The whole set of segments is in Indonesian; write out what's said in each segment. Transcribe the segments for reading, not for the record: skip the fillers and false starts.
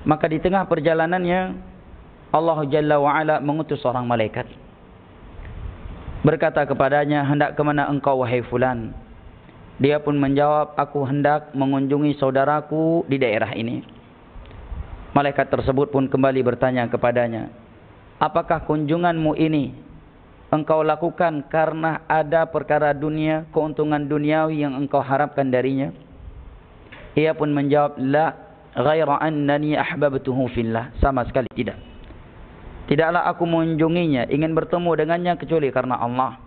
Maka di tengah perjalanannya Allah Jalla wa'ala mengutus seorang malaikat, berkata kepadanya, hendak ke mana engkau wahai fulan? Dia pun menjawab, aku hendak mengunjungi saudaraku di daerah ini. Malaikat tersebut pun kembali bertanya kepadanya, apakah kunjunganmu ini engkau lakukan karena ada perkara dunia, keuntungan duniawi yang engkau harapkan darinya? Ia pun menjawab, la, ghaira annani ahbabtuhu fillah. Sama sekali tidak. Tidaklah aku mengunjunginya, ingin bertemu dengannya kecuali karena Allah.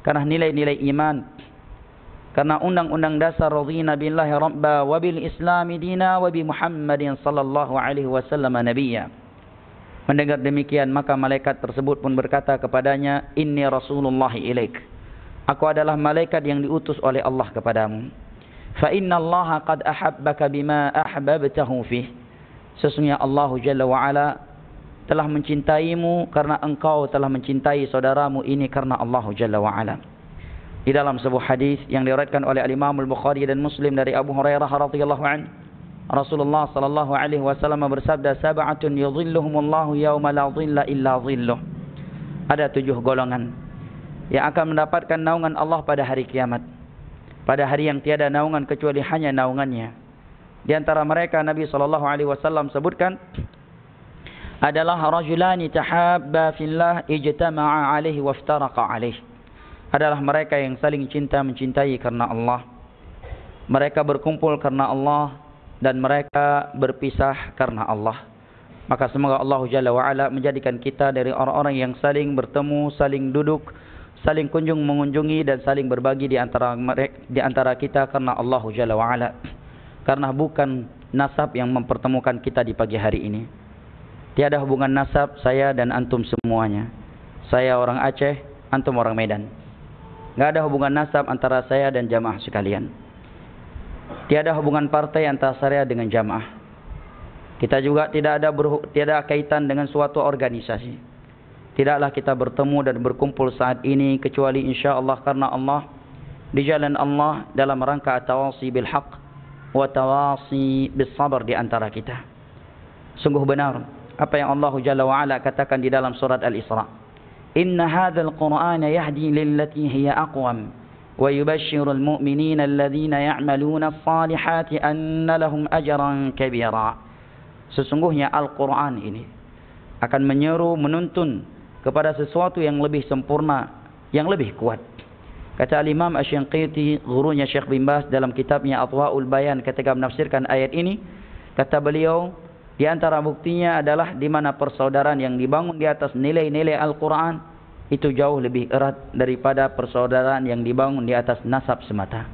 Karena nilai-nilai iman. Karena undang-undang dasar radhina billahi rabba wa bil islami dina wa bi Muhammadin sallallahu alaihi wasallam nabiyya. Mendengar demikian, maka malaikat tersebut pun berkata kepadanya, inni rasulullah ilaik. Aku adalah malaikat yang diutus oleh Allah kepadamu. Fa inna Allah qad ahabbaka bima ahbabtahu fih. Sesungguhnya Allah Jalla wa Ala telah mencintaimu karena engkau telah mencintai saudaramu ini karena Allah Jalla wa Ala. Di dalam sebuah hadis yang diriwayatkan oleh Imam Al-Bukhari dan Muslim dari Abu Hurairah radhiyallahu anhu, Rasulullah sallallahu alaihi wasallam bersabda, sab'atun yudhilluhumullahu yauma la dhilla illa dhilluh. Ada 7 golongan yang akan mendapatkan naungan Allah pada hari kiamat, pada hari yang tiada naungan kecuali hanya naungannya. Di antara mereka Nabi sallallahu alaihi wasallam sebutkan adalah rajulani tahabba fillah ijtama'a alaihi waftaraqa alaihi. Adalah mereka yang saling cinta mencintai karena Allah. Mereka berkumpul karena Allah dan mereka berpisah karena Allah. Maka semoga Allah Jalla wa'ala menjadikan kita dari orang-orang yang saling bertemu, saling duduk, saling kunjung mengunjungi dan saling berbagi di antara kita karena Allah Jalla wa'ala. Karena bukan nasab yang mempertemukan kita di pagi hari ini. Tiada hubungan nasab saya dan antum semuanya. Saya orang Aceh, antum orang Medan. Tidak ada hubungan nasab antara saya dan jamaah sekalian. Tiada hubungan partai antara saya dengan jamaah. Kita juga tidak ada kaitan dengan suatu organisasi. Tidaklah kita bertemu dan berkumpul saat ini kecuali insya-Allah karena Allah, di jalan Allah, dalam rangka tawasi bil haq wa tawasi bis sabar di antara kita. Sungguh benar apa yang Allah Jalla wa Ala katakan di dalam surat Al-Isra. Inna hadzal Qur'ana yahdi lillati hiya aqwam wa yubashshirul mu'minina alladhina ya'maluna as-salihati anna lahum ajran kabira. Sesungguhnya Al-Qur'an ini akan menyeru, menuntun kepada sesuatu yang lebih sempurna, yang lebih kuat. Kata Al-Imam Asy-Syanqiti, gurunya Syekh bin Baz dalam kitabnya Adwaul Bayan ketika menafsirkan ayat ini, kata beliau, di antara buktinya adalah di mana persaudaraan yang dibangun di atas nilai-nilai Al-Quran itu jauh lebih erat daripada persaudaraan yang dibangun di atas nasab semata.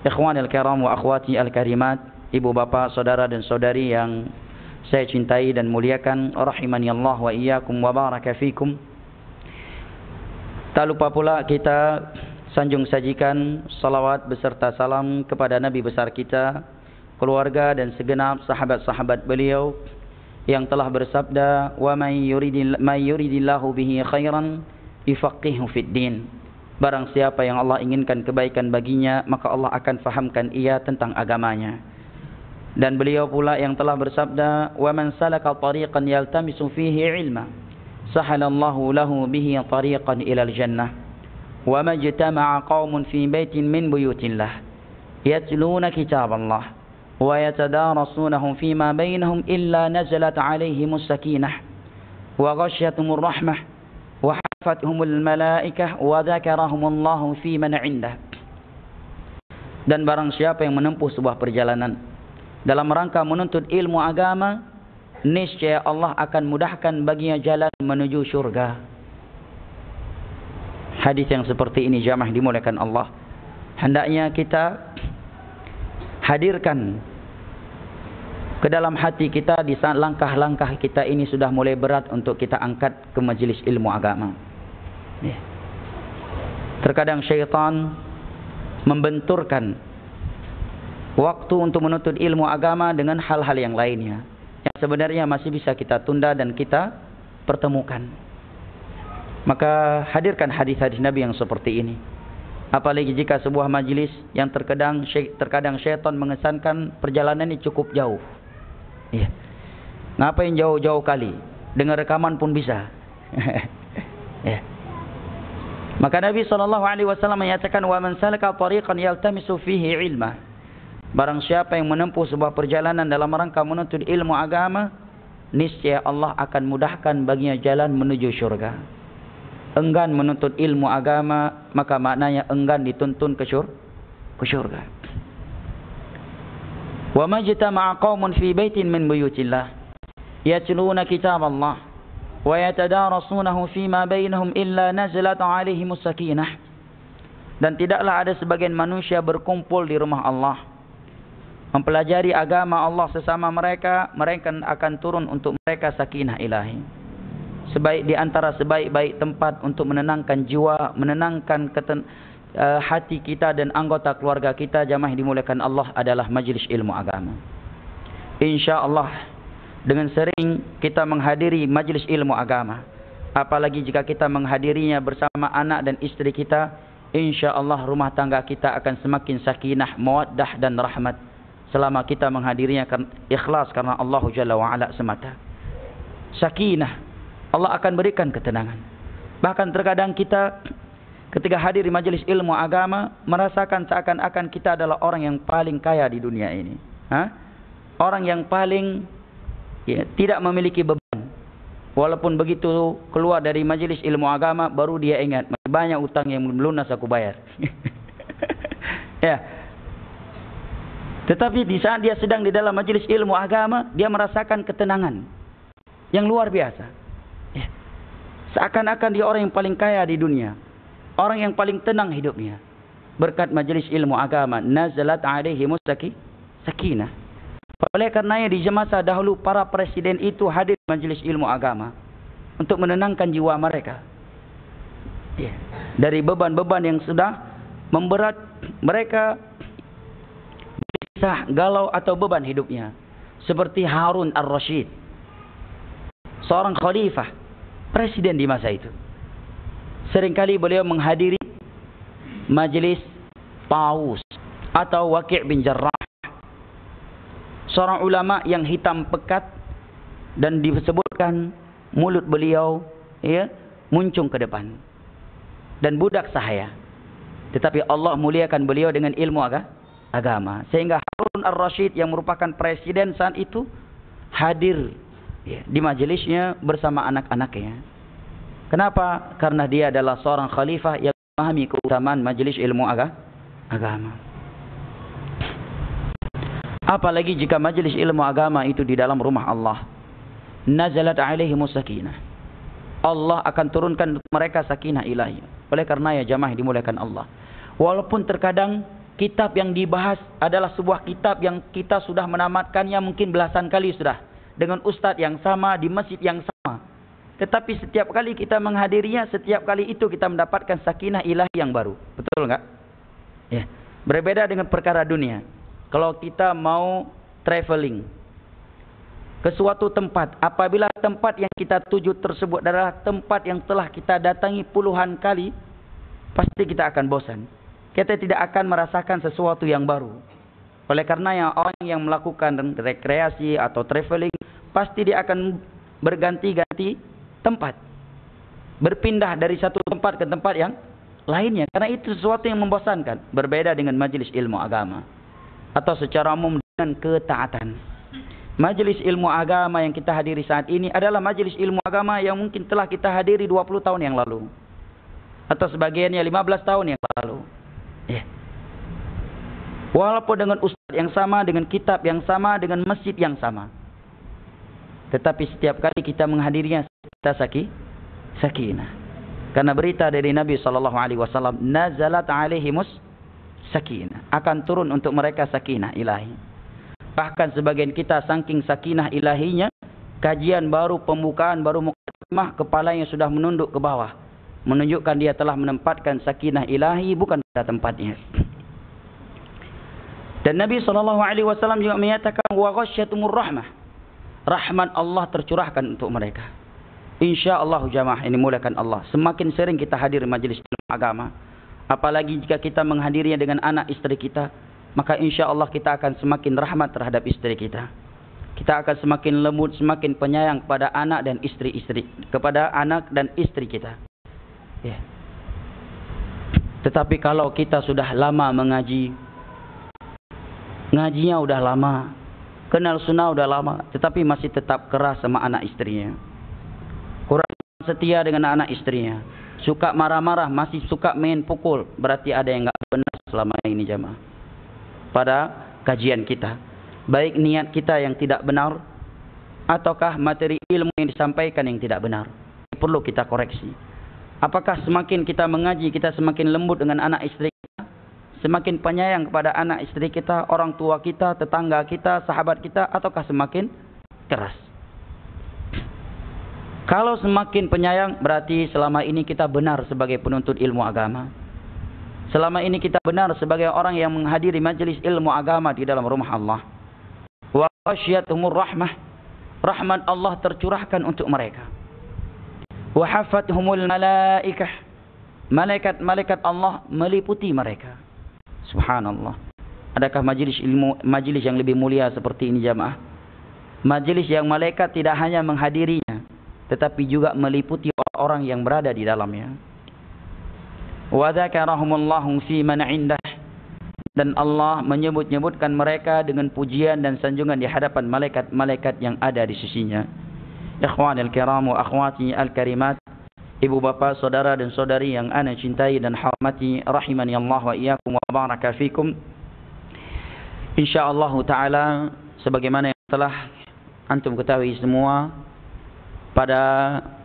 Ikhwanil kiram wa akhwati al-karimat, ibu bapa, saudara dan saudari yang saya cintai dan muliakan, rahimani Allah wa iyyakum wa baraka fikum. Tak lupa pula kita sanjung sajikan salawat beserta salam kepada Nabi besar kita, keluarga dan segenap sahabat-sahabat beliau yang telah bersabda, wa may yuridillahu bihi khairan yufaqihu fid din. Barang siapa yang Allah inginkan kebaikan baginya, maka Allah akan fahamkan ia tentang agamanya. Dan beliau pula yang telah bersabda, wa man salaka tariqan yaltamisu fihi ilma sahalallahu lahu bihi tariqan ilal jannah. Wa majtama'a qaumun fi baitin min buyutillah yatluna kitaballah wa yatadarasunahu fima bainahum illa nazalat alaihim as-sakinah wa ghashyatumur rahmah wa hafathumul malaikah wa dzakarahumullahu fi man 'indah. Dan barang siapa yang menempuh sebuah perjalanan dalam rangka menuntut ilmu agama, niscaya Allah akan mudahkan baginya jalan menuju syurga. Hadis yang seperti ini jamaah dimuliakan Allah, hendaknya kita hadirkan ke dalam hati kita di saat langkah-langkah kita ini sudah mulai berat untuk kita angkat ke majelis ilmu agama. Terkadang syaitan membenturkan waktu untuk menuntut ilmu agama dengan hal-hal yang lainnya yang sebenarnya masih bisa kita tunda dan kita pertemukan. Maka hadirkan hadis-hadis Nabi yang seperti ini. Apalagi jika sebuah majlis yang terkadang syaitan mengesankan perjalanan ini cukup jauh. Ya. Ngapain jauh-jauh kali? Dengar rekaman pun bisa. Ya. Maka Nabi SAW menyatakan, wa man salaka tariqan yaltamisu fihi ilma. Barang siapa yang menempuh sebuah perjalanan dalam rangka menuntut ilmu agama, niscaya Allah akan mudahkan baginya jalan menuju syurga. Enggan menuntut ilmu agama, maka maknanya enggan dituntun ke syurga. Wa majtama'a qaumun fi baitin min buyutillah yatluna kitab Allah wa yatadarasunahu fima bainahum illa nazalat 'alaihimus sakinah. Dan tidaklah ada sebagian manusia berkumpul di rumah Allah mempelajari agama Allah sesama mereka, mereka akan turun untuk mereka sakinah ilahi. Di antara sebaik-baik tempat untuk menenangkan jiwa, menenangkan hati kita dan anggota keluarga kita, jamaah dimuliakan Allah, adalah majlis ilmu agama. InsyaAllah dengan sering kita menghadiri majlis ilmu agama, apalagi jika kita menghadirinya bersama anak dan istri kita, InsyaAllah rumah tangga kita akan semakin sakinah, mawaddah dan rahmat, selama kita menghadirinya ikhlas karena Allah Jalla wa'ala semata. Sakinah, Allah akan berikan ketenangan. Bahkan terkadang kita ketika hadir di majelis ilmu agama merasakan seakan-akan kita adalah orang yang paling kaya di dunia ini. Orang yang paling tidak memiliki beban. Walaupun begitu keluar dari majelis ilmu agama, baru dia ingat, banyak utang yang belum lunas aku bayar. Ya. Tetapi di saat dia sedang di dalam majelis ilmu agama, dia merasakan ketenangan yang luar biasa. Ya. Seakan-akan dia orang yang paling kaya di dunia, orang yang paling tenang hidupnya, berkat majelis ilmu agama. Nazalat alaihimus sakinah. Oleh karenanya di masa dahulu para presiden itu hadir di majelis ilmu agama untuk menenangkan jiwa mereka. Ya. Dari beban-beban yang sudah memberat mereka, gelisah, galau atau beban hidupnya. Seperti Harun ar-Rasyid, seorang khalifah, presiden di masa itu. Seringkali beliau menghadiri majelis Taus atau Waqi' bin Jarrah, seorang ulama yang hitam pekat, dan disebutkan mulut beliau muncung ke depan dan budak sahaya. Tetapi Allah muliakan beliau dengan ilmu agama, sehingga Harun ar-Rasyid yang merupakan presiden saat itu hadir di majelisnya bersama anak-anaknya. Kenapa? Karena dia adalah seorang khalifah yang memahami keutamaan majelis ilmu agama. Apalagi jika majelis ilmu agama itu di dalam rumah Allah. Nazalat alaihimus sakinah. Allah akan turunkan mereka sakinah ilahi. Oleh karena ya jamaah dimuliakan Allah, walaupun terkadang kitab yang dibahas adalah sebuah kitab yang kita sudah menamatkannya mungkin belasan kali sudah, dengan ustadz yang sama, di masjid yang sama, tetapi setiap kali kita menghadirinya, setiap kali itu kita mendapatkan sakinah ilahi yang baru. Betul enggak? Ya. Berbeda dengan perkara dunia. Kalau kita mau traveling ke suatu tempat, apabila tempat yang kita tuju tersebut adalah tempat yang telah kita datangi puluhan kali, pasti kita akan bosan. Kita tidak akan merasakan sesuatu yang baru. Oleh karena orang yang melakukan rekreasi atau traveling, pasti dia akan berganti-ganti tempat, berpindah dari satu tempat ke tempat yang lainnya, karena itu sesuatu yang membosankan. Berbeda dengan majelis ilmu agama atau secara umum dengan ketaatan. Majelis ilmu agama yang kita hadiri saat ini adalah majelis ilmu agama yang mungkin telah kita hadiri 20 tahun yang lalu, atau sebagiannya 15 tahun yang lalu. Ya. Walaupun dengan ustaz yang sama, dengan kitab yang sama, dengan masjid yang sama, tetapi setiap kali kita menghadirinya kita sakinah. Karena berita dari Nabi SAW, nazalat alaihimus sakinah, akan turun untuk mereka sakinah ilahi. Bahkan sebagian kita saking sakinah ilahinya, kajian baru, pembukaan baru, mukadimah, kepalanya sudah menunduk ke bawah, menunjukkan dia telah menempatkan sakinah ilahi bukan pada tempatnya. Dan Nabi SAW juga menyatakan, wa ghasyatumur rahmah, rahmat Allah tercurahkan untuk mereka. InsyaAllah jamaah ini muliakan Allah, semakin sering kita hadir majelis agama, apalagi jika kita menghadirinya dengan anak istri kita, maka insya Allah kita akan semakin rahmat terhadap istri kita. Kita akan semakin lembut, semakin penyayang kepada anak dan istri-istri, kepada anak dan istri kita. Ya. Tetapi kalau kita sudah lama mengaji, ngajinya udah lama, kenal sunnah udah lama, tetapi masih tetap keras sama anak istrinya, kurang setia dengan anak istrinya, suka marah-marah, masih suka main pukul, berarti ada yang enggak benar selama ini jamaah. Pada kajian kita, baik niat kita yang tidak benar, ataukah materi ilmu yang disampaikan yang tidak benar, perlu kita koreksi. Apakah semakin kita mengaji, kita semakin lembut dengan anak istri kita, semakin penyayang kepada anak istri kita, orang tua kita, tetangga kita, sahabat kita, ataukah semakin keras? Kalau semakin penyayang, berarti selama ini kita benar sebagai penuntut ilmu agama. Selama ini kita benar sebagai orang yang menghadiri majelis ilmu agama di dalam rumah Allah. Wa ghasyiyatuhumur rahmah, rahmat Allah tercurahkan untuk mereka. Wa hafathumul malaikah, malaikat-malaikat Allah meliputi mereka. Subhanallah. Adakah majelis ilmu, majelis yang lebih mulia seperti ini jamaah? Majelis yang malaikat tidak hanya menghadirinya, tetapi juga meliputi orang-orang yang berada di dalamnya. Wa dzakarahumullahu fi man 'indah, dan Allah menyebut-nyebutkan mereka dengan pujian dan sanjungan di hadapan malaikat-malaikat yang ada di sisinya. Ikhwanil kiram wa akhwati al-karimat, ibu bapa, saudara dan saudari yang ana cintai dan hormati, rahimani Allah wa iyyakum wa baraka fikum. Insyaallah taala, sebagaimana yang telah antum ketahui semua, pada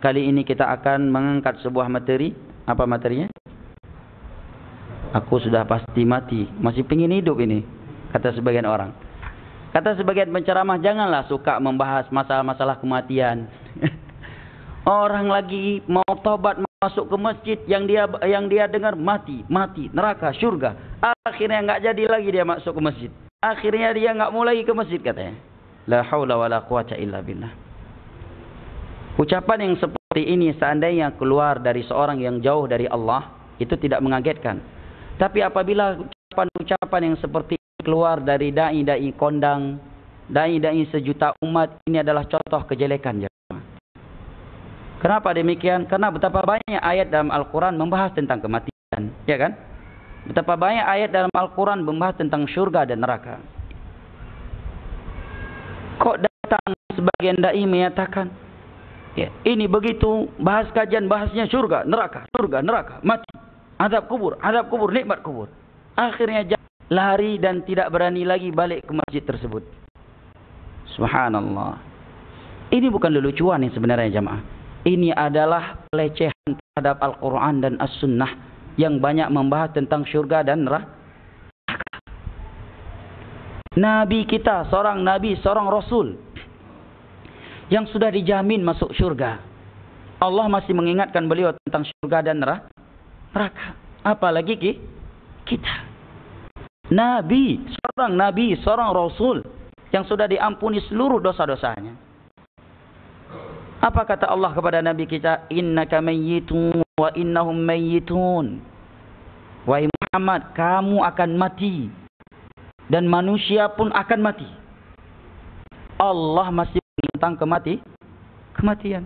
kali ini kita akan mengangkat sebuah materi. Apa materinya? Aku sudah pasti mati, masih pengin hidup ini, kata sebagian orang. Kata sebagian penceramah, janganlah suka membahas masalah-masalah kematian. Orang lagi mau tobat, masuk ke masjid, yang dia dengar mati, neraka, surga. Akhirnya enggak jadi lagi dia masuk ke masjid. Akhirnya dia enggak mau lagi ke masjid katanya. La haula wala quwata illa billah. Ucapan yang seperti ini seandainya keluar dari seorang yang jauh dari Allah, itu tidak mengagetkan. Tapi apabila ucapan-ucapan yang seperti keluar dari dai-dai kondang, dai-dai sejuta umat, ini adalah contoh kejelekan jemaah. Kenapa demikian? Karena betapa banyak ayat dalam Al-Quran membahas tentang kematian, ya kan? Betapa banyak ayat dalam Al-Quran membahas tentang surga dan neraka. Kok datang sebagian dai menyatakan, ya, ini begitu bahas kajian, bahasnya surga, neraka, mati, azab kubur, nikmat kubur. Akhirnya lari dan tidak berani lagi balik ke masjid tersebut. Subhanallah. Ini bukan lelucuan yang sebenarnya jamaah. Ini adalah pelecehan terhadap Al-Quran dan As-Sunnah yang banyak membahas tentang surga dan neraka. Nabi kita, seorang Nabi, seorang Rasul yang sudah dijamin masuk surga, Allah masih mengingatkan beliau tentang surga dan neraka. Apalagi kita. Nabi, seorang Rasul yang sudah diampuni seluruh dosa-dosanya. Apa kata Allah kepada Nabi kita? Innaka mayyitun wa innahum mayyitun. Wahai Muhammad, kamu akan mati dan manusia pun akan mati. Allah masih tentang kematian.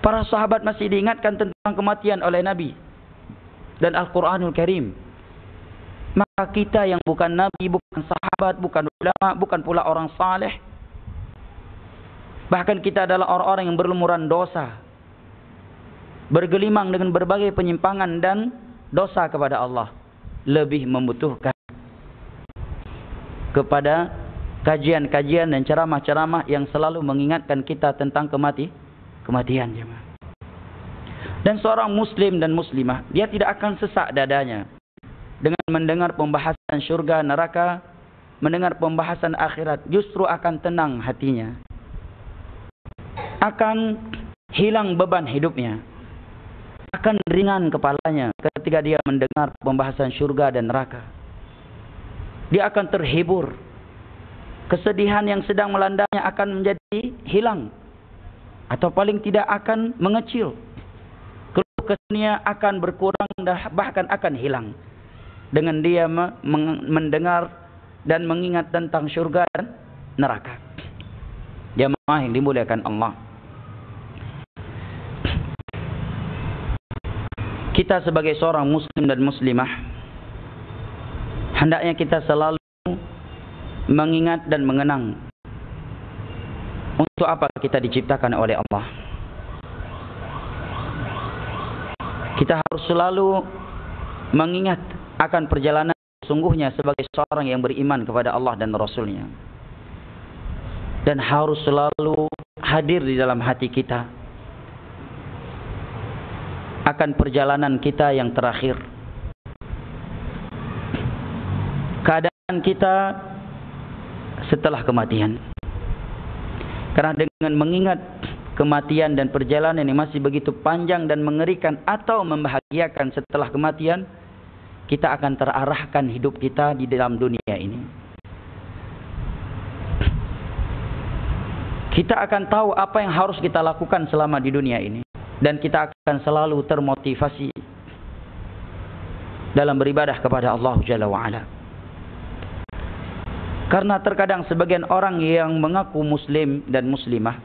Para sahabat masih diingatkan tentang kematian oleh Nabi dan Al-Quranul Karim. Maka kita yang bukan Nabi, bukan sahabat, bukan ulama, bukan pula orang saleh, bahkan kita adalah orang-orang yang berlumuran dosa, bergelimang dengan berbagai penyimpangan dan dosa kepada Allah, lebih membutuhkan kepada kajian-kajian dan ceramah-ceramah yang selalu mengingatkan kita tentang kematian jemaah. Dan seorang muslim dan muslimah, dia tidak akan sesak dadanya dengan mendengar pembahasan surga, neraka, mendengar pembahasan akhirat. Justru akan tenang hatinya, akan hilang beban hidupnya, akan ringan kepalanya ketika dia mendengar pembahasan surga dan neraka. Dia akan terhibur. Kesedihan yang sedang melandanya akan menjadi hilang, atau paling tidak akan mengecil. Keluh kesahnya akan berkurang dan bahkan akan hilang dengan dia mendengar dan mengingat tentang surga dan neraka. Jamaah yang dimuliakan Allah. Kita sebagai seorang muslim dan muslimah, hendaknya kita selalu mengingat dan mengenang untuk apa kita diciptakan oleh Allah. Kita harus selalu mengingat akan perjalanan sungguhnya sebagai seorang yang beriman kepada Allah dan Rasul-Nya. Dan harus selalu hadir di dalam hati kita akan perjalanan kita yang terakhir. Keadaan kita setelah kematian. Karena dengan mengingat kematian dan perjalanan yang masih begitu panjang dan mengerikan atau membahagiakan setelah kematian, kita akan terarahkan hidup kita di dalam dunia ini. Kita akan tahu apa yang harus kita lakukan selama di dunia ini. Dan kita akan selalu termotivasi dalam beribadah kepada Allah Jalla wa'ala. Karena terkadang sebagian orang yang mengaku muslim dan muslimah,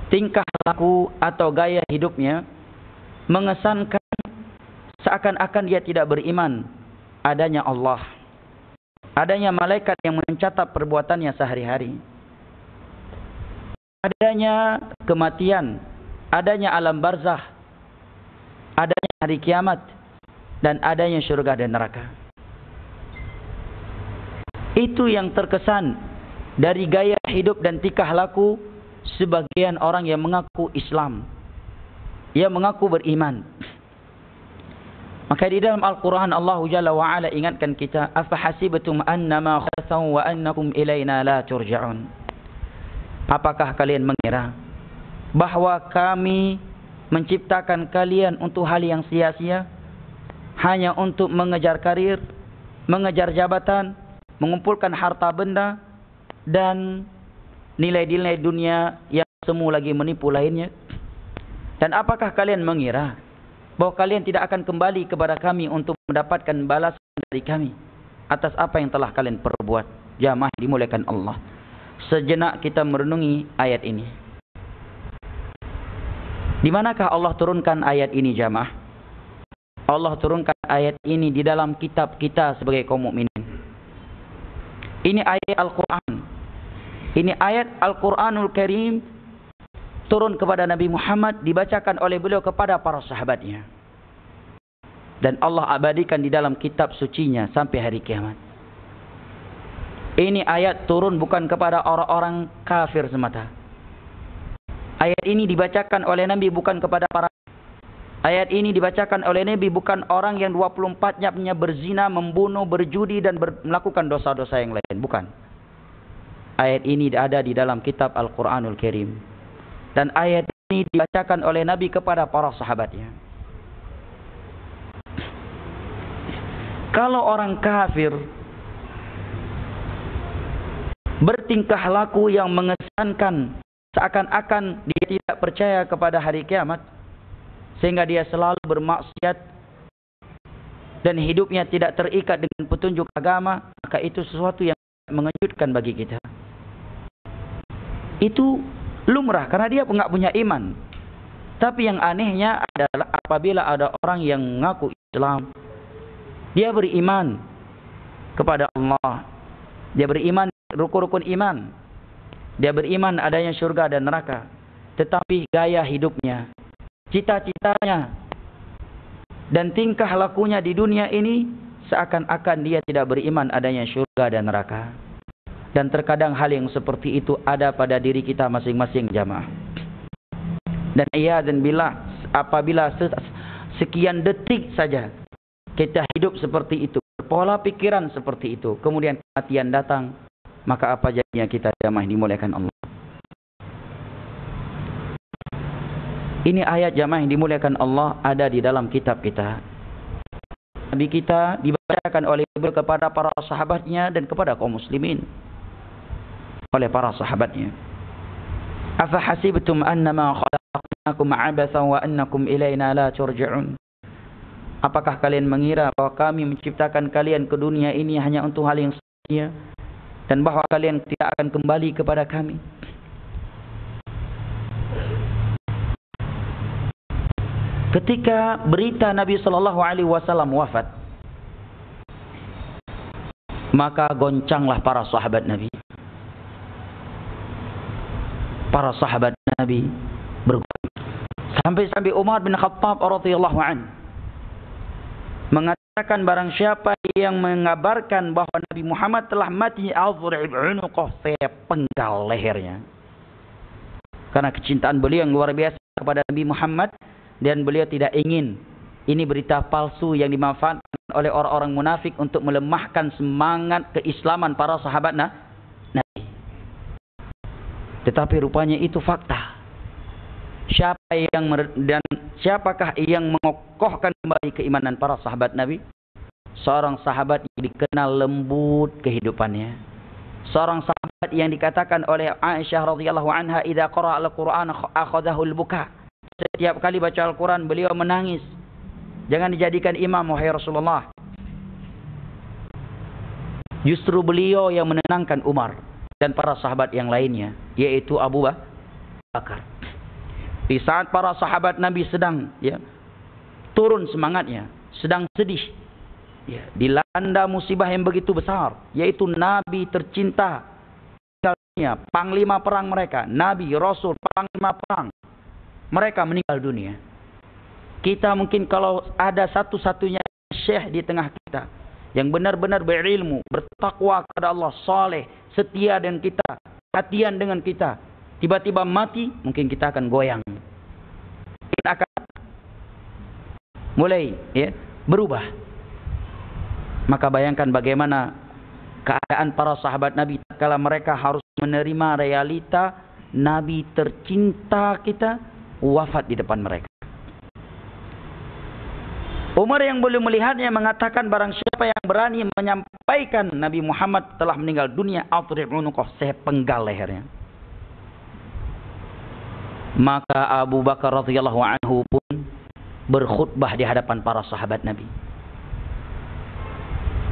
tingkah laku atau gaya hidupnya mengesankan seakan-akan dia tidak beriman adanya Allah, adanya malaikat yang mencatat perbuatannya sehari-hari, adanya kematian, adanya alam barzakh, adanya hari kiamat, dan adanya syurga dan neraka. Itu yang terkesan dari gaya hidup dan tingkah laku sebagian orang yang mengaku Islam, yang mengaku beriman. Maka di dalam Al-Quran Allah Jalla wa'ala ingatkan kita, afahasibatum annama khalaqakum wa annakum ilaina la turja'un. Apakah kalian mengira bahwa kami menciptakan kalian untuk hal yang sia-sia, hanya untuk mengejar karir, mengejar jabatan, mengumpulkan harta benda, dan nilai-nilai dunia yang semu lagi menipu lainnya? Dan apakah kalian mengira bahwa kalian tidak akan kembali kepada kami untuk mendapatkan balasan dari kami atas apa yang telah kalian perbuat? Jamaah dimuliakan Allah, sejenak kita merenungi ayat ini. Di manakah Allah turunkan ayat ini, jamaah? Allah turunkan ayat ini di dalam kitab kita sebagai kaum mukminin. Ini ayat Al-Quran. Ini ayat Al-Quranul Karim turun kepada Nabi Muhammad, dibacakan oleh beliau kepada para sahabatnya. Dan Allah abadikan di dalam kitab sucinya sampai hari kiamat. Ini ayat turun bukan kepada orang-orang kafir semata. Ayat ini dibacakan oleh Nabi bukan kepada para. Ayat ini dibacakan oleh Nabi bukan orang yang 24 jamnya berzina, membunuh, berjudi dan melakukan dosa-dosa yang lain. Bukan. Ayat ini ada di dalam kitab Al-Quranul Karim. Dan ayat ini dibacakan oleh Nabi kepada para sahabatnya. Kalau orang kafir bertingkah laku yang mengesankan seakan-akan dia tidak percaya kepada hari kiamat, sehingga dia selalu bermaksiat dan hidupnya tidak terikat dengan petunjuk agama, maka itu sesuatu yang mengejutkan bagi kita. Itu lumrah karena dia enggak punya iman. Tapi yang anehnya adalah apabila ada orang yang mengaku Islam, dia beriman kepada Allah, dia beriman rukun-rukun iman, dia beriman adanya surga dan neraka, tetapi gaya hidupnya, cita-citanya, dan tingkah lakunya di dunia ini seakan-akan dia tidak beriman adanya surga dan neraka. Dan terkadang hal yang seperti itu ada pada diri kita masing-masing, jamaah. Dan dan bila apabila sekian detik saja kita hidup seperti itu, pola pikiran seperti itu, kemudian kematian datang, maka apa jadinya kita, jamaah dimuliakan Allah? Ini ayat, jamaah yang dimuliakan Allah, ada di dalam kitab kita. Nabi kita dibacakan oleh beliau kepada para sahabatnya dan kepada kaum muslimin oleh para sahabatnya. Afa hasibtum annama khalaqnakum 'abathan wa annakum ilaina la turja'un. Apakah kalian mengira bahwa kami menciptakan kalian ke dunia ini hanya untuk hal yang sia-sia dan bahwa kalian tidak akan kembali kepada kami? Ketika berita Nabi SAW wafat, maka goncanglah para sahabat Nabi. Para sahabat Nabi bergoncang. Sampai Umar bin Khattab radhiyallahu anhu mengatakan, barang siapa yang mengabarkan bahwa Nabi Muhammad telah mati, adhrib unuqah, saya penggal lehernya. Karena kecintaan beliau yang luar biasa kepada Nabi Muhammad, dan beliau tidak ingin ini berita palsu yang dimanfaatkan oleh orang-orang munafik untuk melemahkan semangat keislaman para sahabat Nabi. Tetapi rupanya itu fakta. Siapakah yang mengokohkan kembali keimanan para sahabat Nabi? Seorang sahabat yang dikenal lembut kehidupannya. Seorang sahabat yang dikatakan oleh Aisyah radhiyallahu anha, idza qara'a al-Qur'an akhadhahu al-buka. Setiap kali baca Al-Quran beliau menangis. Jangan dijadikan imam, wahai Rasulullah. Justru beliau yang menenangkan Umar dan para sahabat yang lainnya, yaitu Abu Bakar. Di saat para sahabat Nabi sedang turun semangatnya, sedang sedih, dilanda musibah yang begitu besar, yaitu Nabi tercinta, panglima perang mereka, Nabi, Rasul, panglima perang, mereka meninggal dunia. Kita mungkin kalau ada satu-satunya syekh di tengah kita yang benar-benar berilmu, bertakwa kepada Allah, saleh, setia dengan kita, perhatian dengan kita, tiba-tiba mati, mungkin kita akan goyang. Kita akan mulai berubah. Maka bayangkan bagaimana keadaan para sahabat Nabi kala mereka harus menerima realita Nabi tercinta kita wafat di depan mereka. Umar yang belum melihatnya mengatakan, barang siapa yang berani menyampaikan Nabi Muhammad telah meninggal dunia, adhrib unuqah, saya penggal lehernya. Maka Abu Bakar radhiyallahu anhu pun berkhutbah di hadapan para sahabat Nabi.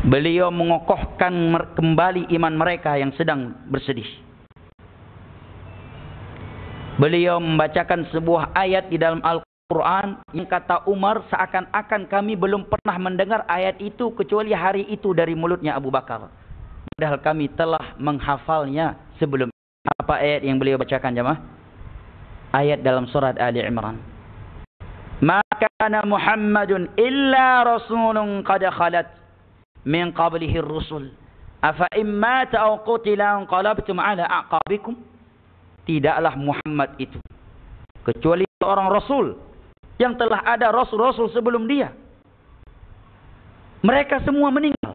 Beliau mengokohkan kembali iman mereka yang sedang bersedih. Beliau membacakan sebuah ayat di dalam Al-Quran yang kata Umar, seakan-akan kami belum pernah mendengar ayat itu kecuali hari itu dari mulutnya Abu Bakar. Padahal kami telah menghafalnya sebelum. Apa ayat yang beliau bacakan jemaah? Ayat dalam surat Ali Imran. Ma kana Muhammadun illa rasulun qad khalat min qablihi ar-rusul. Afa in mata aw qutila anqalabtum ala aqabikum. Tidaklah Muhammad itu kecuali seorang rasul yang telah ada rasul-rasul sebelum dia. Mereka semua meninggal.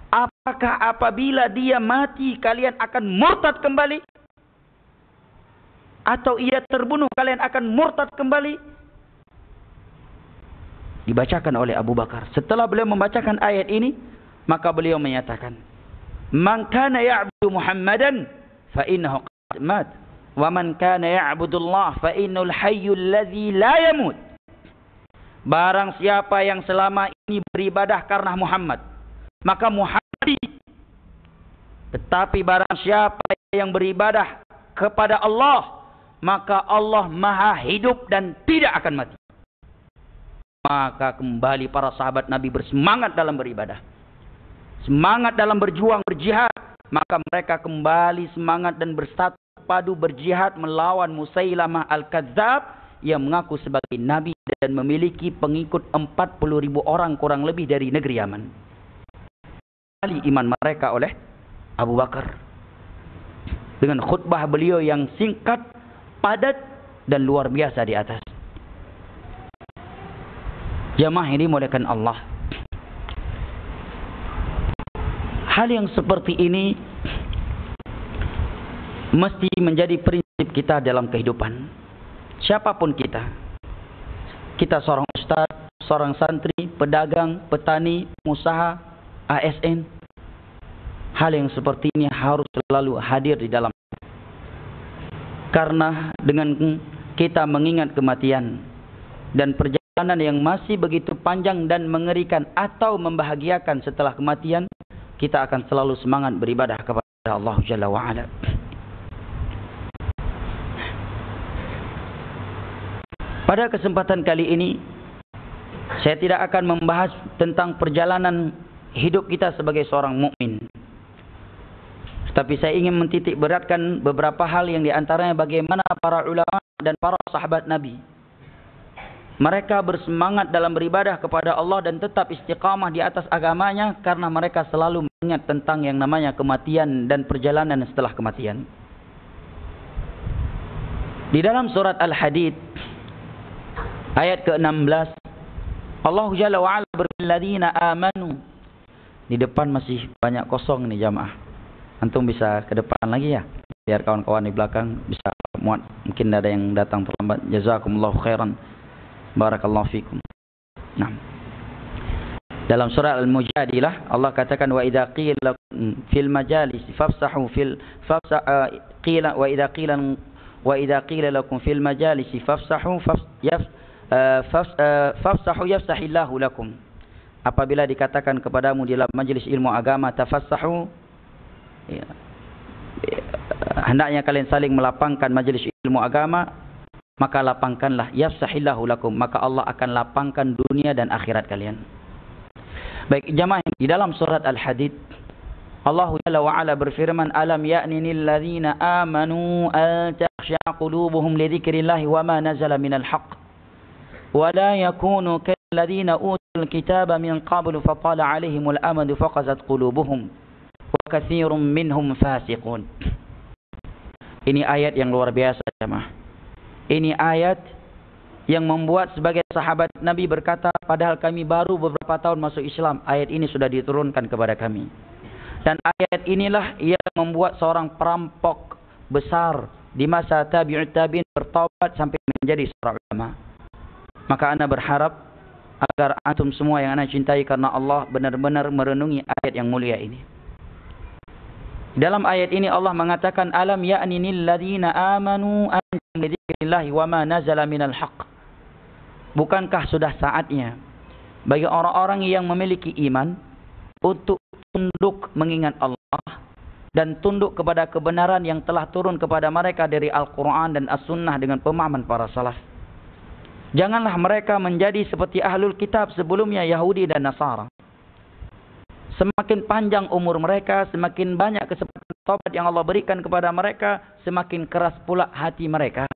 Apakah apabila dia mati kalian akan murtad kembali? Atau ia terbunuh kalian akan murtad kembali? Dibacakan oleh Abu Bakar. Setelah beliau membacakan ayat ini, maka beliau menyatakan, man kana ya'budu Muhammadan fa innahu qad mat. Wa man kana ya'budullah fa innal hayyul ladzi la yamut. Barang siapa yang selama ini beribadah karena Muhammad, maka Muhammad. Tetapi barang siapa yang beribadah kepada Allah, maka Allah maha hidup dan tidak akan mati. Maka kembali para sahabat Nabi bersemangat dalam beribadah, semangat dalam berjuang, berjihad. Maka mereka kembali semangat dan bersatu padu berjihad melawan Musailamah Al-Kadzab yang mengaku sebagai Nabi dan memiliki pengikut 40.000 orang kurang lebih dari negeri Yaman. Kali iman mereka oleh Abu Bakar dengan khutbah beliau yang singkat, padat dan luar biasa di atas. Jamaah ini dimuliakan Allah. Hal yang seperti ini mesti menjadi prinsip kita dalam kehidupan. Siapapun kita. Kita seorang ustaz, seorang santri, pedagang, petani, pengusaha, ASN. Hal yang seperti ini harus selalu hadir di dalam. Karena dengan kita mengingat kematian dan perjalanan yang masih begitu panjang dan mengerikan atau membahagiakan setelah kematian, kita akan selalu semangat beribadah kepada Allah Jalla wa'ala. Pada kesempatan kali ini, saya tidak akan membahas tentang perjalanan hidup kita sebagai seorang mukmin. Tapi saya ingin mentitik beratkan beberapa hal yang diantaranya bagaimana para ulama dan para sahabat Nabi. Mereka bersemangat dalam beribadah kepada Allah dan tetap istiqamah di atas agamanya karena mereka selalu mengingat tentang yang namanya kematian dan perjalanan setelah kematian. Di dalam surat Al-Hadid ayat ke-16, Allah Jalla wa'ala berfirman, amanu. Di depan masih banyak kosong nih jamaah. Antum bisa ke depan lagi ya, biar kawan-kawan di belakang bisa muat. Mungkin ada yang datang terlambat. Jazakumullahu khairan. Barakallahu fikum. Nah, dalam surah Al-Mujadilah Allah katakan wa idza qila fil majalis fafsahu qila wa idza qila lakum fil majalis fafsahu yafsahillahu lakum. Apabila dikatakan kepadamu di dalam majelis ilmu agama tafassahu, ya, hendaknya kalian saling melapangkan majelis ilmu agama, maka lapangkanlah, yafsahillahu lakum, maka Allah akan lapangkan dunia dan akhirat kalian. Baik jamaah, di dalam surat Al-Hadid Allah Jalla wa ala berfirman, alam ya'ninil ladzina amanu an takhsha'a qulubuhum li dzikrillahi wa ma nazala minal haqq wa la yakunu kal ladzina utul kitaba min qablu fatala 'alaihimul amadu faqasat qulubuhum wa katsirun minhum fasiqun. Ini ayat yang luar biasa jamaah. Ini ayat yang membuat sebagai sahabat Nabi berkata, padahal kami baru beberapa tahun masuk Islam, ayat ini sudah diturunkan kepada kami. Dan ayat inilah yang membuat seorang perampok besar di masa tabi'ut tabi'in bertaubat sampai menjadi seorang ulama. Maka ana berharap agar antum semua yang ana cintai karena Allah benar-benar merenungi ayat yang mulia ini. Dalam ayat ini Allah mengatakan, alam ya'ninil ladzina amanu an lidzikrillahi wa ma nazala minal haqq. Bukankah sudah saatnya bagi orang-orang yang memiliki iman untuk tunduk mengingat Allah dan tunduk kepada kebenaran yang telah turun kepada mereka dari Al-Quran dan As-Sunnah dengan pemahaman para salaf. Janganlah mereka menjadi seperti ahlul kitab sebelumnya, Yahudi dan Nasara. Semakin panjang umur mereka, semakin banyak kesempatan taubat yang Allah berikan kepada mereka, semakin keras pula hati mereka.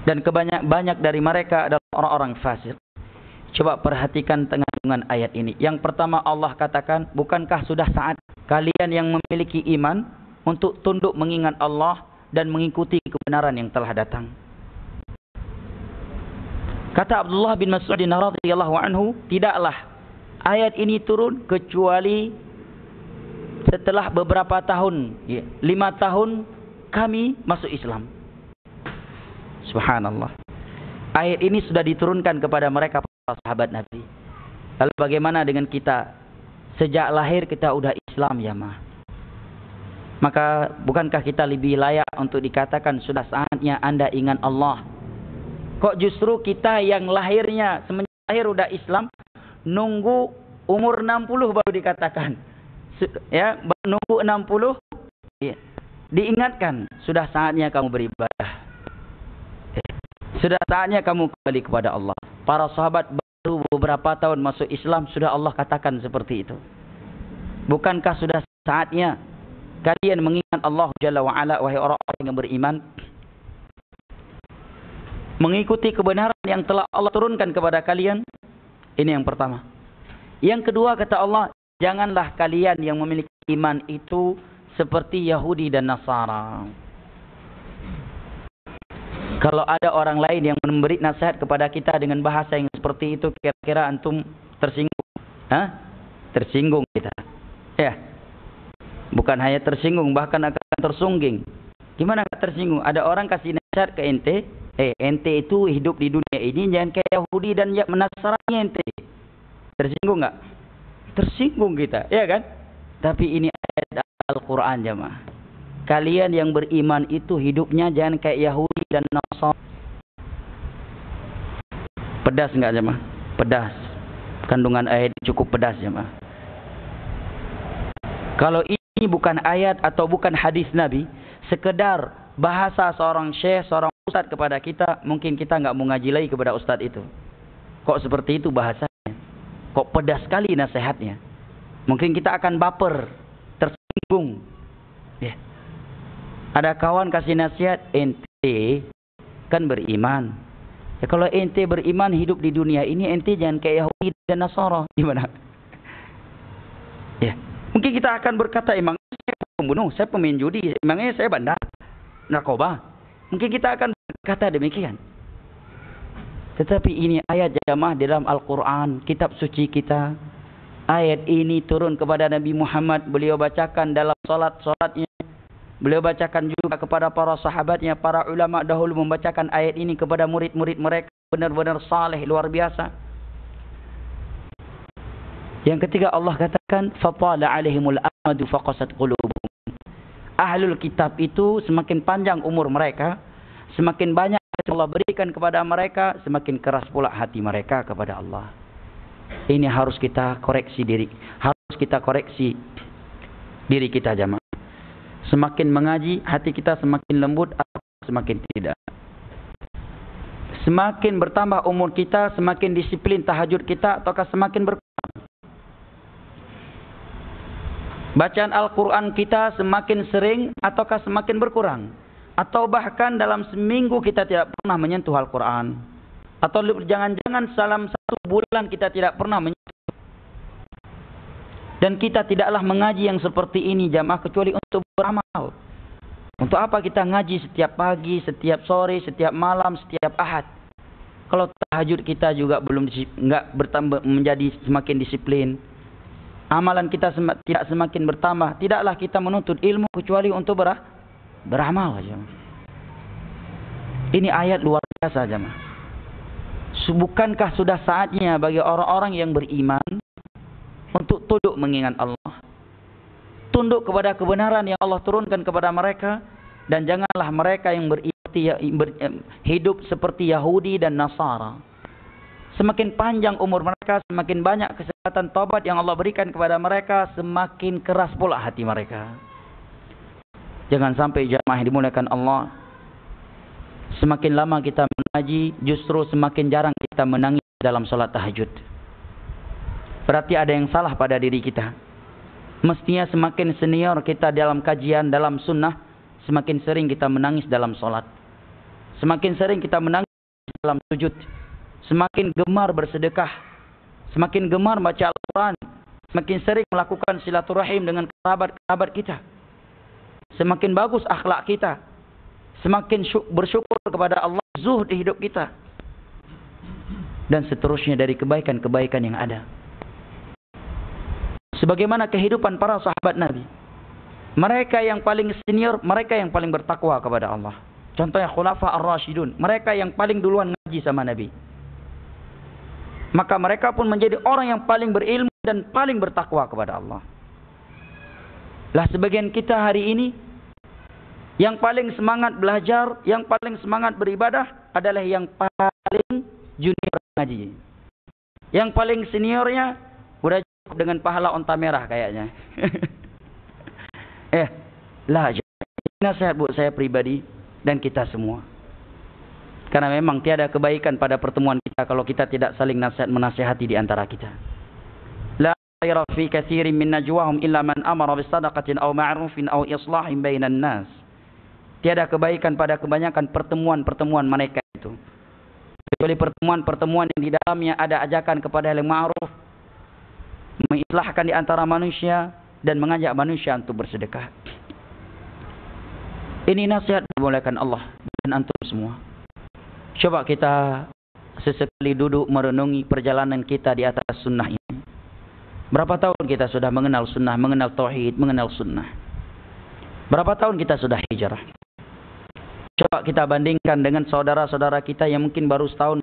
Dan banyak dari mereka adalah orang-orang fasik. Coba perhatikan tengah-tengah ayat ini. Yang pertama Allah katakan, bukankah sudah saat kalian yang memiliki iman untuk tunduk mengingat Allah dan mengikuti kebenaran yang telah datang. Kata Abdullah bin Mas'ud radhiyallahu anhu, tidaklah ayat ini turun kecuali setelah beberapa tahun, 5 tahun kami masuk Islam. Subhanallah. Ayat ini sudah diturunkan kepada mereka para sahabat Nabi. Lalu bagaimana dengan kita? Sejak lahir kita udah Islam ya mah. Maka bukankah kita lebih layak untuk dikatakan sudah saatnya Anda ingat Allah? Kok justru kita yang lahirnya semenjak lahir udah Islam, nunggu umur 60 baru dikatakan. Ya, nunggu 60 ya, diingatkan sudah saatnya kamu beribadah. Sudah saatnya kamu kembali kepada Allah. Para sahabat baru beberapa tahun masuk Islam sudah Allah katakan seperti itu. Bukankah sudah saatnya kalian mengingat Allah Jalla wa ala, wahai orang-orang yang beriman, mengikuti kebenaran yang telah Allah turunkan kepada kalian? Ini yang pertama. Yang kedua kata Allah, janganlah kalian yang memiliki iman itu seperti Yahudi dan Nasara. Kalau ada orang lain yang memberi nasihat kepada kita dengan bahasa yang seperti itu, kira-kira antum tersinggung? Hah? Tersinggung kita. Ya. Bukan hanya tersinggung, bahkan akan tersungging. Gimana tersinggung? Ada orang kasih nasihat ke ente, ente itu hidup di dunia ini jangan kayak Yahudi dan Nasrani ente. Tersinggung enggak? Tersinggung kita, ya kan? Tapi ini ayat Al-Quran jemaah. Kalian yang beriman itu hidupnya jangan kayak Yahudi dan Nasrani. Pedas enggak jemaah? Pedas. Kandungan ayat cukup pedas jemaah. Kalau ini bukan ayat atau bukan hadis Nabi, sekedar bahasa seorang syekh, seorang ustaz kepada kita, mungkin kita nggak mau ngaji lagi kepada ustaz itu. Kok seperti itu bahasanya? Kok pedas sekali nasihatnya? Mungkin kita akan baper, tersinggung. Ya. Ada kawan kasih nasihat, ente kan beriman. Ya kalau ente beriman hidup di dunia ini, ente jangan kayak Yahudi dan Nasara. Gimana? Ya. Mungkin kita akan berkata, emang saya pembunuh, saya pemain judi, emangnya saya bandar, narkoba. Mungkin kita akan berkata demikian. Tetapi ini ayat jamaah dalam Al-Quran, kitab suci kita. Ayat ini turun kepada Nabi Muhammad, beliau bacakan dalam solat-solatnya. Beliau bacakan juga kepada para sahabatnya, para ulama dahulu membacakan ayat ini kepada murid-murid mereka. Benar-benar saleh, luar biasa. Yang ketiga Allah katakan, فَطَالَ عَلَيْهِمُ الْأَمَدُ فَقَسَتْ قُلُوبُهُمْ. Ahlul kitab itu semakin panjang umur mereka, semakin banyak Allah berikan kepada mereka, semakin keras pula hati mereka kepada Allah. Ini harus kita koreksi diri. Harus kita koreksi diri kita jamaah. Semakin mengaji, hati kita semakin lembut atau semakin tidak. Semakin bertambah umur kita, semakin disiplin tahajud kita, ataukah semakin berkurang? Bacaan Al-Quran kita semakin sering, ataukah semakin berkurang? Atau bahkan dalam seminggu kita tidak pernah menyentuh Al-Quran. Atau jangan-jangan dalam 1 bulan kita tidak pernah menyentuh. Dan kita tidaklah mengaji yang seperti ini jamaah kecuali untuk beramal. Untuk apa kita ngaji setiap pagi, setiap sore, setiap malam, setiap ahad? Kalau tahajud kita juga belum enggak bertambah menjadi semakin disiplin. Amalan kita tidak semakin bertambah. Tidaklah kita menuntut ilmu kecuali untuk beramal saja. Ini ayat luar biasa jemaah. Bukankah sudah saatnya bagi orang-orang yang beriman untuk tunduk mengingat Allah, tunduk kepada kebenaran yang Allah turunkan kepada mereka, dan janganlah mereka yang hidup seperti Yahudi dan Nasara. Semakin panjang umur mereka, semakin banyak kesempatan taubat yang Allah berikan kepada mereka, semakin keras pula hati mereka. Jangan sampai jamaah dimuliakan Allah, semakin lama kita mengaji, justru semakin jarang kita menangis dalam salat tahajud. Berarti ada yang salah pada diri kita. Mestinya semakin senior kita dalam kajian, dalam sunnah, semakin sering kita menangis dalam salat. Semakin sering kita menangis dalam sujud. Semakin gemar bersedekah. Semakin gemar baca Al-Quran. Semakin sering melakukan silaturahim dengan kerabat-kerabat kita. Semakin bagus akhlak kita. Semakin bersyukur kepada Allah, zuhud di hidup kita. Dan seterusnya dari kebaikan-kebaikan yang ada. Sebagaimana kehidupan para sahabat Nabi. Mereka yang paling senior, mereka yang paling bertakwa kepada Allah. Contohnya Khulafa Ar-Rasyidun. Mereka yang paling duluan ngaji sama Nabi. Maka mereka pun menjadi orang yang paling berilmu dan paling bertakwa kepada Allah. Lah sebagian kita hari ini, yang paling semangat belajar, yang paling semangat beribadah adalah yang paling junior ngaji. Yang paling seniornya udah cukup dengan pahala onta merah kayaknya. Nasihat buat saya pribadi dan kita semua. Karena memang tiada kebaikan pada pertemuan kita kalau kita tidak saling menasihati di antara kita. La khayra fi katsirin min najwahum illa man amara bis sadaqatin aw ma'rufin aw islahin bainan nas. Tiada kebaikan pada kebanyakan pertemuan-pertemuan mereka itu. Kecuali pertemuan-pertemuan yang di dalamnya ada ajakan kepada hal yang ma'ruf, mengislahkan di antara manusia dan mengajak manusia untuk bersedekah. Ini nasihat dimuliakan Allah dan antum semua. Coba kita sesekali duduk merenungi perjalanan kita di atas sunnah ini. Berapa tahun kita sudah mengenal sunnah, mengenal tauhid, mengenal sunnah? Berapa tahun kita sudah hijrah? Coba kita bandingkan dengan saudara-saudara kita yang mungkin baru setahun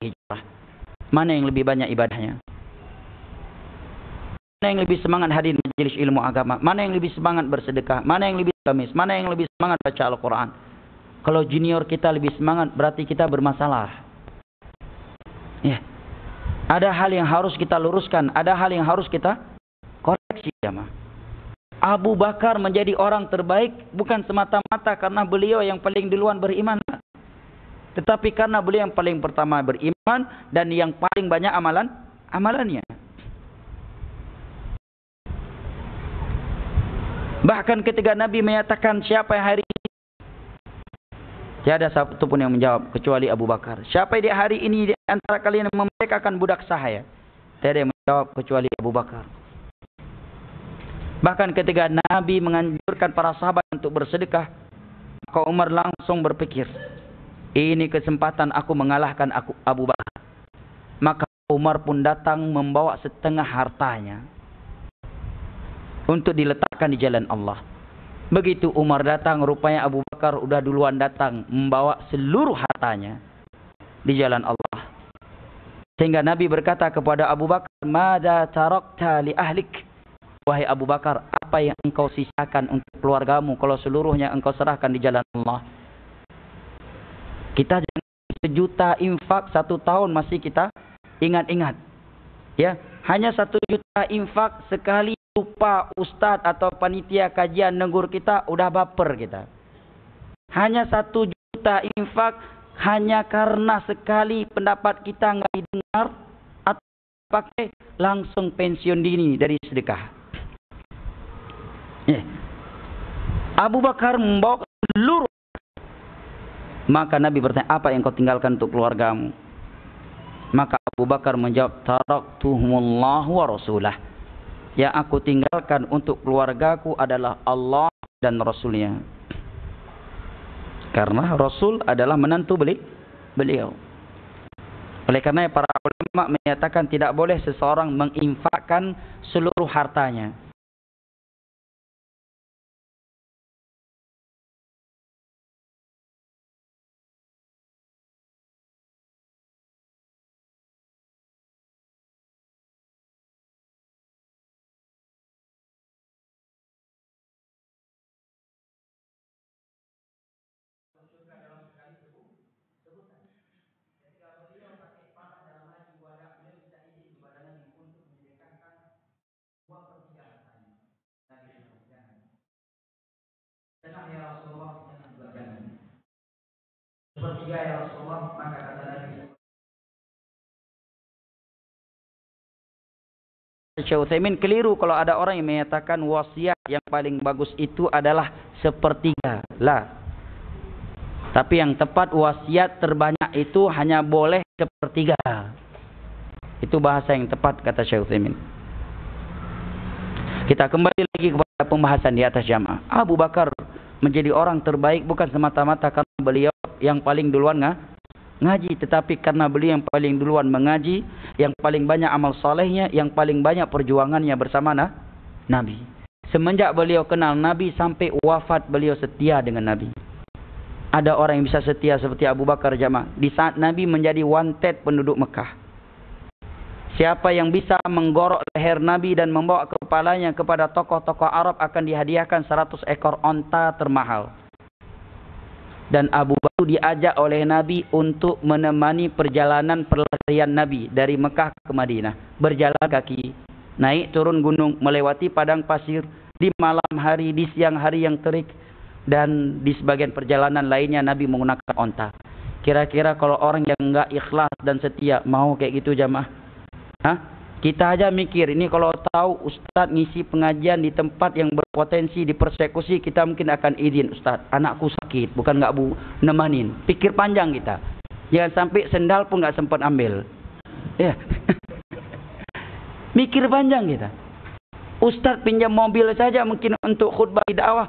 hijrah. Mana yang lebih banyak ibadahnya? Mana yang lebih semangat hadir majelis ilmu agama? Mana yang lebih semangat bersedekah? Mana yang lebih kamis? Mana yang lebih semangat baca Al-Quran? Kalau junior kita lebih semangat, berarti kita bermasalah. Ya. Ada hal yang harus kita luruskan, ada hal yang harus kita koreksi, jemaah. Abu Bakar menjadi orang terbaik bukan semata-mata karena beliau yang paling duluan beriman. Tetapi karena beliau yang paling pertama beriman dan yang paling banyak amalannya. Bahkan ketika Nabi menyatakan siapa yang hari ini, tiada satu pun yang menjawab kecuali Abu Bakar. Siapa di hari ini di antara kalian yang memerdekakan budak sahaya? Tiada yang menjawab kecuali Abu Bakar. Bahkan ketika Nabi menganjurkan para sahabat untuk bersedekah, maka Umar langsung berpikir, ini kesempatan aku mengalahkan Abu Bakar. Maka Umar pun datang membawa setengah hartanya untuk diletakkan di jalan Allah. Begitu Umar datang, rupanya Abu Bakar sudah duluan datang membawa seluruh hartanya di jalan Allah. Sehingga Nabi berkata kepada Abu Bakar, "Madza tarakta li ahlik?" Wahai Abu Bakar, apa yang engkau sisakan untuk keluargamu kalau seluruhnya engkau serahkan di jalan Allah? Kita jangan 1 juta infak 1 tahun masih kita ingat-ingat. Ya, hanya 1 juta infak sekali lupa ustaz atau panitia kajian negur kita, udah baper kita. Hanya 1 juta infak hanya karena sekali pendapat kita nggak didengar atau pakai, langsung pensiun dini dari sedekah. Abu Bakar membawa seluruh. Maka Nabi bertanya, apa yang kau tinggalkan untuk keluargamu? Maka Abu Bakar menjawab, taraktuhumullahu wa rasulah. Yang aku tinggalkan untuk keluargaku adalah Allah dan Rasulnya. Karena Rasul adalah menantu beliau. Oleh karena para ulama menyatakan tidak boleh seseorang menginfakkan seluruh hartanya. Setengah ya Rasulullah, setengah juga jangan. Sepertiga ya Rasulullah, maka kata Nabi. Syekh Utsaimin keliru kalau ada orang yang menyatakan wasiat yang paling bagus itu adalah sepertiga. Lah. Tapi yang tepat wasiat terbanyak itu hanya boleh sepertiga. Itu bahasa yang tepat kata Syekh Utsaimin. Kita kembali lagi kepada pembahasan di atas jamaah. Abu Bakar menjadi orang terbaik bukan semata-mata karena beliau yang paling duluan ngaji, tetapi karena beliau yang paling duluan mengaji, yang paling banyak amal solehnya, yang paling banyak perjuangannya bersama Nabi. Semenjak beliau kenal Nabi sampai wafat beliau setia dengan Nabi. Ada orang yang bisa setia seperti Abu Bakar jamaah. Di saat Nabi menjadi wanted penduduk Mekah. Siapa yang bisa menggorok leher Nabi dan membawa kepalanya kepada tokoh-tokoh Arab akan dihadiahkan 100 ekor onta termahal. Dan Abu Bakar diajak oleh Nabi untuk menemani perjalanan pelarian Nabi dari Mekah ke Madinah. Berjalan kaki, naik turun gunung, melewati padang pasir, di malam hari, di siang hari yang terik, dan di sebagian perjalanan lainnya Nabi menggunakan onta. Kira-kira kalau orang yang enggak ikhlas dan setia mau kayak gitu jamaah? Kita aja mikir, ini kalau tahu Ustadz ngisi pengajian di tempat yang berpotensi dipersekusi, kita mungkin akan izin, Ustadz, anakku sakit, bukan nggak nemanin. Pikir panjang kita. Jangan sampai sendal pun nggak sempat ambil. Ya. Mikir panjang kita. Ustadz pinjam mobil saja mungkin untuk khutbah dakwah.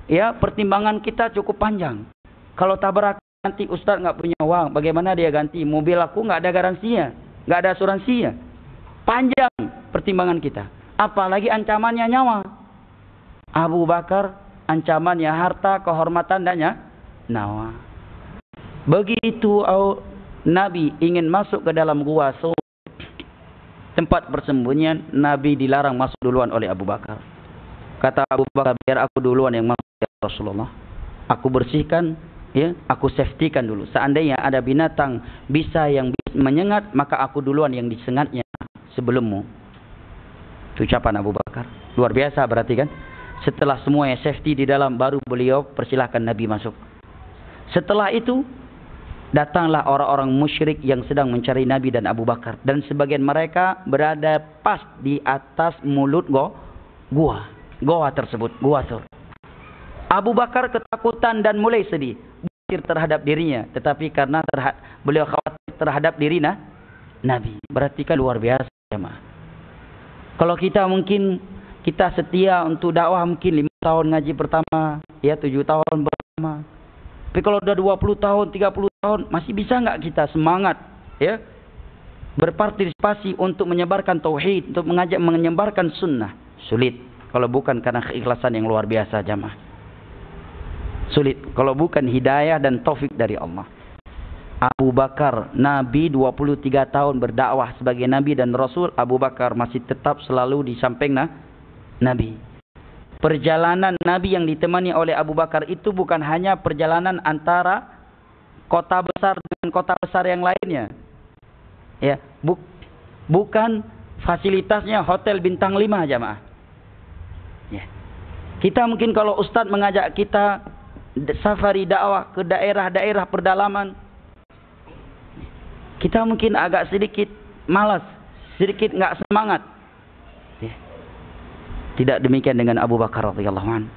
Ya, pertimbangan kita cukup panjang. Kalau tabrakan nanti Ustadz nggak punya uang, bagaimana dia ganti? Mobil aku nggak ada garansinya, nggak ada asuransinya. Panjang pertimbangan kita. Apalagi ancamannya nyawa. Abu Bakar ancamannya harta, kehormatan dan nyawa. Begitu Nabi ingin masuk ke dalam gua tempat persembunyian, Nabi dilarang masuk duluan oleh Abu Bakar. Kata Abu Bakar, biar aku duluan yang masuk ya Rasulullah. Aku bersihkan, ya, aku safetykan dulu. Seandainya ada binatang bisa yang menyengat, maka aku duluan yang disengatnya sebelummu. Itu ucapan Abu Bakar. Luar biasa berarti kan. Setelah semuanya safety di dalam, baru beliau persilahkan Nabi masuk. Setelah itu Datanglah orang-orang musyrik yang sedang mencari Nabi dan Abu Bakar. Dan sebagian mereka berada pas di atas mulut gua. Gua tersebut, gua sur. Abu Bakar ketakutan dan mulai sedih. Khawatir terhadap dirinya. Tetapi karena beliau khawatir terhadap diri Nabi. Berarti kan luar biasa jemaah. Kalau kita mungkin kita setia untuk dakwah mungkin 5 tahun ngaji pertama. Ya 7 tahun pertama. Tapi kalau udah 20 tahun, 30 tahun, masih bisa nggak kita semangat ya berpartisipasi untuk menyebarkan tauhid, untuk mengajak menyebarkan sunnah? Sulit kalau bukan karena keikhlasan yang luar biasa jamaah. Sulit kalau bukan hidayah dan taufik dari Allah. Abu Bakar, Nabi 23 tahun berdakwah sebagai Nabi dan Rasul. Abu Bakar masih tetap selalu di samping Nabi. Perjalanan Nabi yang ditemani oleh Abu Bakar itu bukan hanya perjalanan antara kota besar dengan kota besar yang lainnya. Ya, bukan fasilitasnya hotel bintang 5 jamaah. Ya. Kita mungkin kalau ustaz mengajak kita safari dakwah ke daerah-daerah pedalaman, kita mungkin agak sedikit malas, sedikit enggak semangat. Ya. Tidak demikian dengan Abu Bakar radhiyallahu anhu.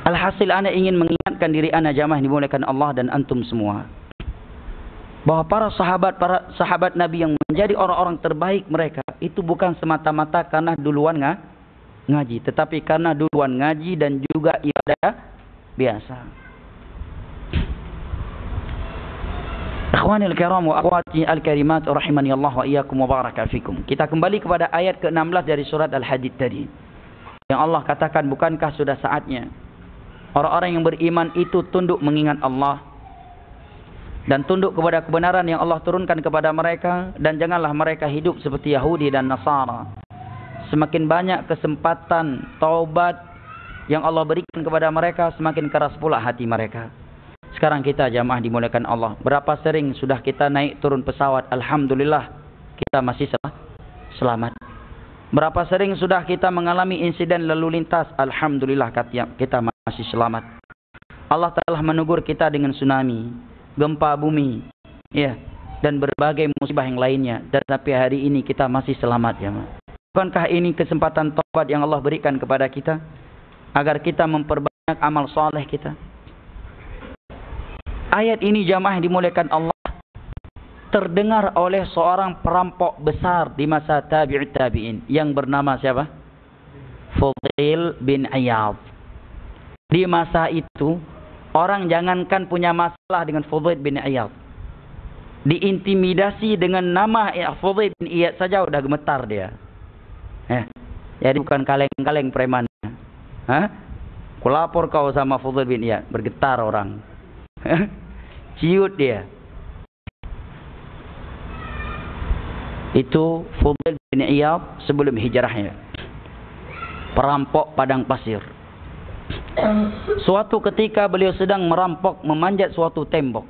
Alhasil ana ingin mengingatkan diri ana jamaah dimuliakan Allah dan antum semua, bahwa para sahabat Nabi yang menjadi orang-orang terbaik mereka itu bukan semata-mata karena duluan ngaji, tetapi karena duluan ngaji dan juga ibadah biasa. Ikhwani al-kiram wa akhwati al-karimat rahimani Allah wa iyyakum wa baraka fikum. Kita kembali kepada ayat ke-16 dari surat Al-Hadid tadi. Yang Allah katakan, bukankah sudah saatnya orang-orang yang beriman itu tunduk mengingat Allah dan tunduk kepada kebenaran yang Allah turunkan kepada mereka, dan janganlah mereka hidup seperti Yahudi dan Nasara. Semakin banyak kesempatan taubat yang Allah berikan kepada mereka, semakin keras pula hati mereka. Sekarang kita jamaah dimuliakan Allah, berapa sering sudah kita naik turun pesawat, alhamdulillah kita masih selamat. Berapa sering sudah kita mengalami insiden lalu lintas, alhamdulillah kita masih selamat. Allah telah menegur kita dengan tsunami, gempa bumi, ya, dan berbagai musibah yang lainnya, dan sampai hari ini kita masih selamat jamaah. Bukankah ini kesempatan taubat yang Allah berikan kepada kita agar kita memperbanyak amal soleh kita? Ayat ini jamaah dimuliakan Allah terdengar oleh seorang perampok besar di masa tabi'in yang bernama siapa? Fudail bin Iyad. Di masa itu orang jangankan punya masalah dengan Fudail bin Iyad, diintimidasi dengan nama Fudail bin Iyad saja udah gemetar dia. Jadi bukan kaleng-kaleng preman. Kulapor kau sama Fudail bin Iyad, bergetar orang. Ciut dia. Itu Fudail bin Iyad sebelum hijrahnya, perampok padang pasir. Suatu ketika beliau sedang merampok, memanjat suatu tembok.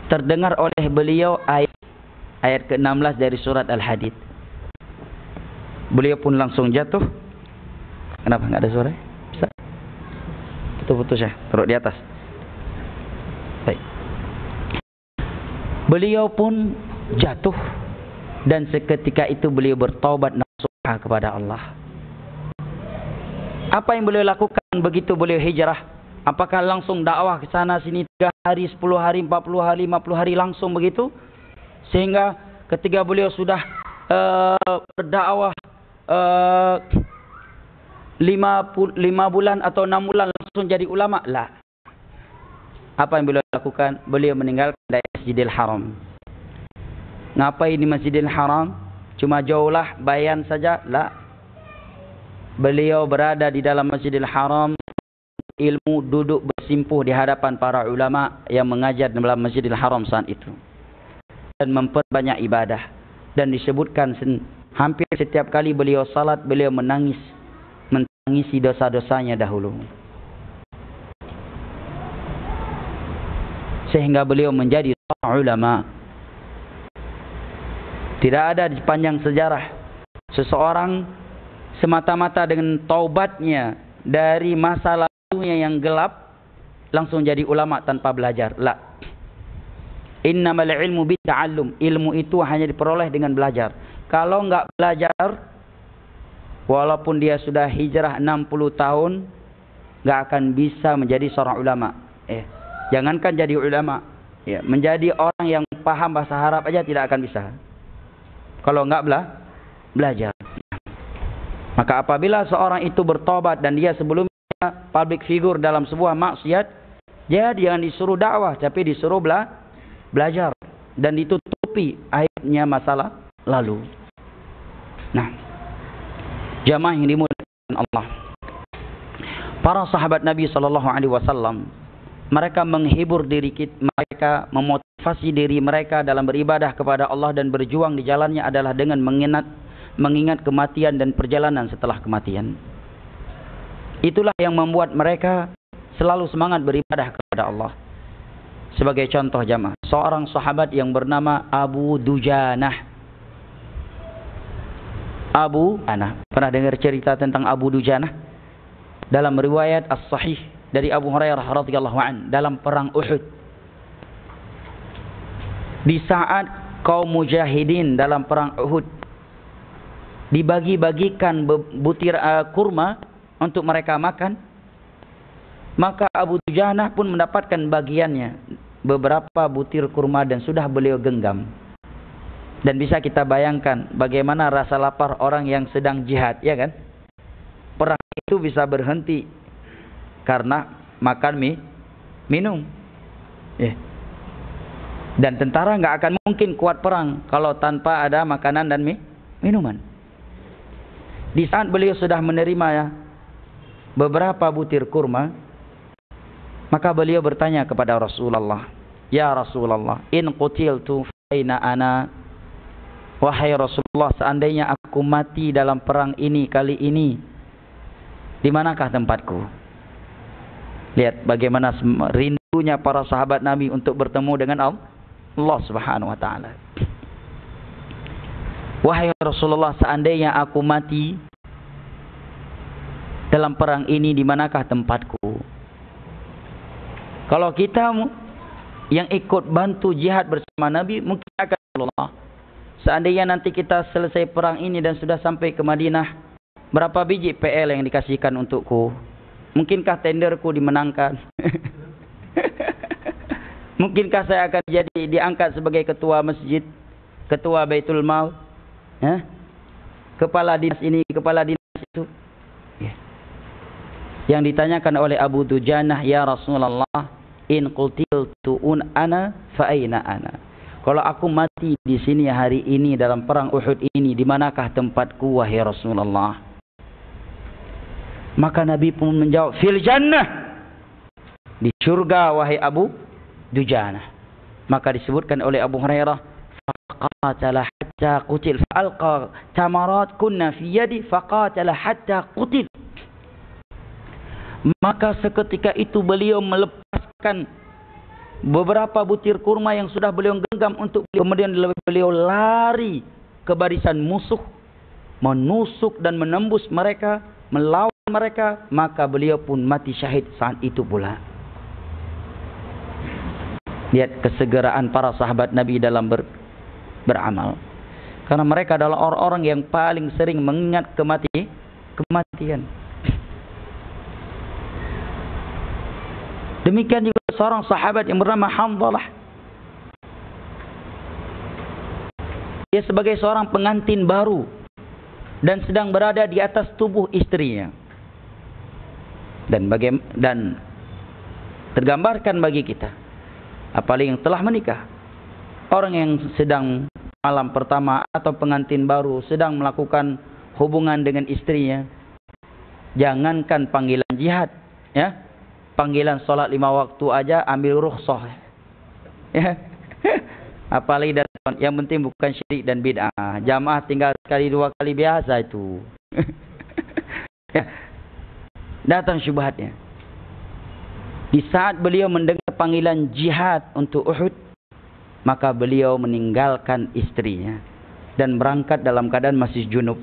Terdengar oleh beliau ayat ke-16 dari surat Al-Hadid. Beliau pun langsung jatuh. Kenapa enggak ada suara? Bisa? Putus-putus ya, taruh di atas. Baik. Beliau pun jatuh dan seketika itu beliau bertaubat nasuha kepada Allah. Apa yang beliau lakukan begitu beliau hijrah? Apakah langsung dakwah ke sana sini 3 hari, 10 hari, 40 hari, 50 hari langsung begitu? Sehingga ketika beliau sudah berdakwah 5 bulan atau 6 bulan langsung jadi ulama? Lah. Apa yang beliau lakukan? Beliau meninggalkan daerah Masjidil Haram. Ngapain di Masjidil Haram? Cuma jauhlah bayan saja? La. Beliau berada di dalam Masjidil Haram, ilmu duduk bersimpuh di hadapan para ulama yang mengajar dalam Masjidil Haram saat itu, dan memperbanyak ibadah. Dan disebutkan hampir setiap kali beliau salat, beliau menangisi dosa-dosanya dahulu, sehingga beliau menjadi ulama. Tidak ada di panjang sejarah seseorang semata-mata dengan taubatnya dari masa lalunya yang gelap, langsung jadi ulama tanpa belajar. La. Innamal ilmu bitta'allum. Ilmu itu hanya diperoleh dengan belajar. Kalau enggak belajar, walaupun dia sudah hijrah 60 tahun, enggak akan bisa menjadi seorang ulama. Jangankan jadi ulama, menjadi orang yang paham bahasa Arab aja tidak akan bisa. Kalau enggak belajar. Maka apabila seorang itu bertobat dan dia sebelumnya public figure dalam sebuah maksiat, dia jangan disuruh dakwah, tapi disuruh belajar dan ditutupi aibnya masalah lalu. Nah, jamaah yang dimuliakan Allah, para sahabat Nabi SAW, mereka menghibur diri mereka, memotivasi diri mereka dalam beribadah kepada Allah dan berjuang di jalannya adalah dengan mengingat kematian dan perjalanan setelah kematian. Itulah yang membuat mereka selalu semangat beribadah kepada Allah. Sebagai contoh jamaah, seorang sahabat yang bernama Abu Dujanah. Pernah dengar cerita tentang Abu Dujanah? Dalam riwayat As-Sahih dari Abu Hurairah radhiyallahu an dalam perang Uhud. Di saat kaum mujahidin dalam perang Uhud dibagi-bagikan butir kurma untuk mereka makan, maka Abu Dujanah pun mendapatkan bagiannya, beberapa butir kurma, dan sudah beliau genggam. Dan bisa kita bayangkan bagaimana rasa lapar orang yang sedang jihad, ya kan? Perang itu bisa berhenti karena makan minum. Dan tentara nggak akan mungkin kuat perang kalau tanpa ada makanan dan minuman. Di saat beliau sudah menerima beberapa butir kurma, maka beliau bertanya kepada Rasulullah, "Ya Rasulullah, in qutiltu fa aina ana?" Wahai Rasulullah, seandainya aku mati dalam perang ini kali ini, di manakah tempatku? Lihat bagaimana rindunya para sahabat Nabi untuk bertemu dengan Allah Subhanahu wa taala. Wahai Rasulullah, seandainya aku mati dalam perang ini, di manakah tempatku? Kalau kita yang ikut bantu jihad bersama Nabi, mungkin akan Allah. Seandainya nanti kita selesai perang ini dan sudah sampai ke Madinah, berapa biji PL yang dikasihkan untukku? Mungkinkah tenderku dimenangkan? Mungkinkah saya akan diangkat sebagai ketua masjid, ketua Baitul Mal, kepala dinas ini, kepala dinas itu? Yang ditanyakan oleh Abu Dujanah, "Ya Rasulullah, in qutiltu ana fa aina ana?" Kalau aku mati di sini hari ini dalam perang Uhud ini, di manakah tempatku wahai Rasulullah? Maka Nabi pun menjawab, "Fil jannah." Di surga wahai Abu Dujanah. Maka disebutkan oleh Abu Hurairah, "Faqatala hatta qutil, fa'alqa tamarat kunna fi yadi faqatala hatta qutil." Maka seketika itu beliau melepaskan beberapa butir kurma yang sudah beliau genggam untuk beliau. Kemudian beliau lari ke barisan musuh, menusuk dan menembus mereka, melawan mereka. Maka beliau pun mati syahid saat itu pula. Lihat kesegeraan para sahabat Nabi dalam beramal. Karena mereka adalah orang-orang yang paling sering mengingat kematian. Demikian juga seorang sahabat yang bernama Hanzalah. Dia sebagai seorang pengantin baru dan sedang berada di atas tubuh istrinya. Dan tergambarkan bagi kita, apalagi yang telah menikah, orang yang sedang malam pertama atau pengantin baru sedang melakukan hubungan dengan istrinya, jangankan panggilan jihad, panggilan sholat 5 waktu aja ambil rukhsah, apalagi yang penting bukan syirik dan bid'ah. Jamaah tinggal sekali 2 kali biasa itu. Datang syubhatnya. Di saat beliau mendengar panggilan jihad untuk Uhud, maka beliau meninggalkan istrinya dan berangkat dalam keadaan masih junub,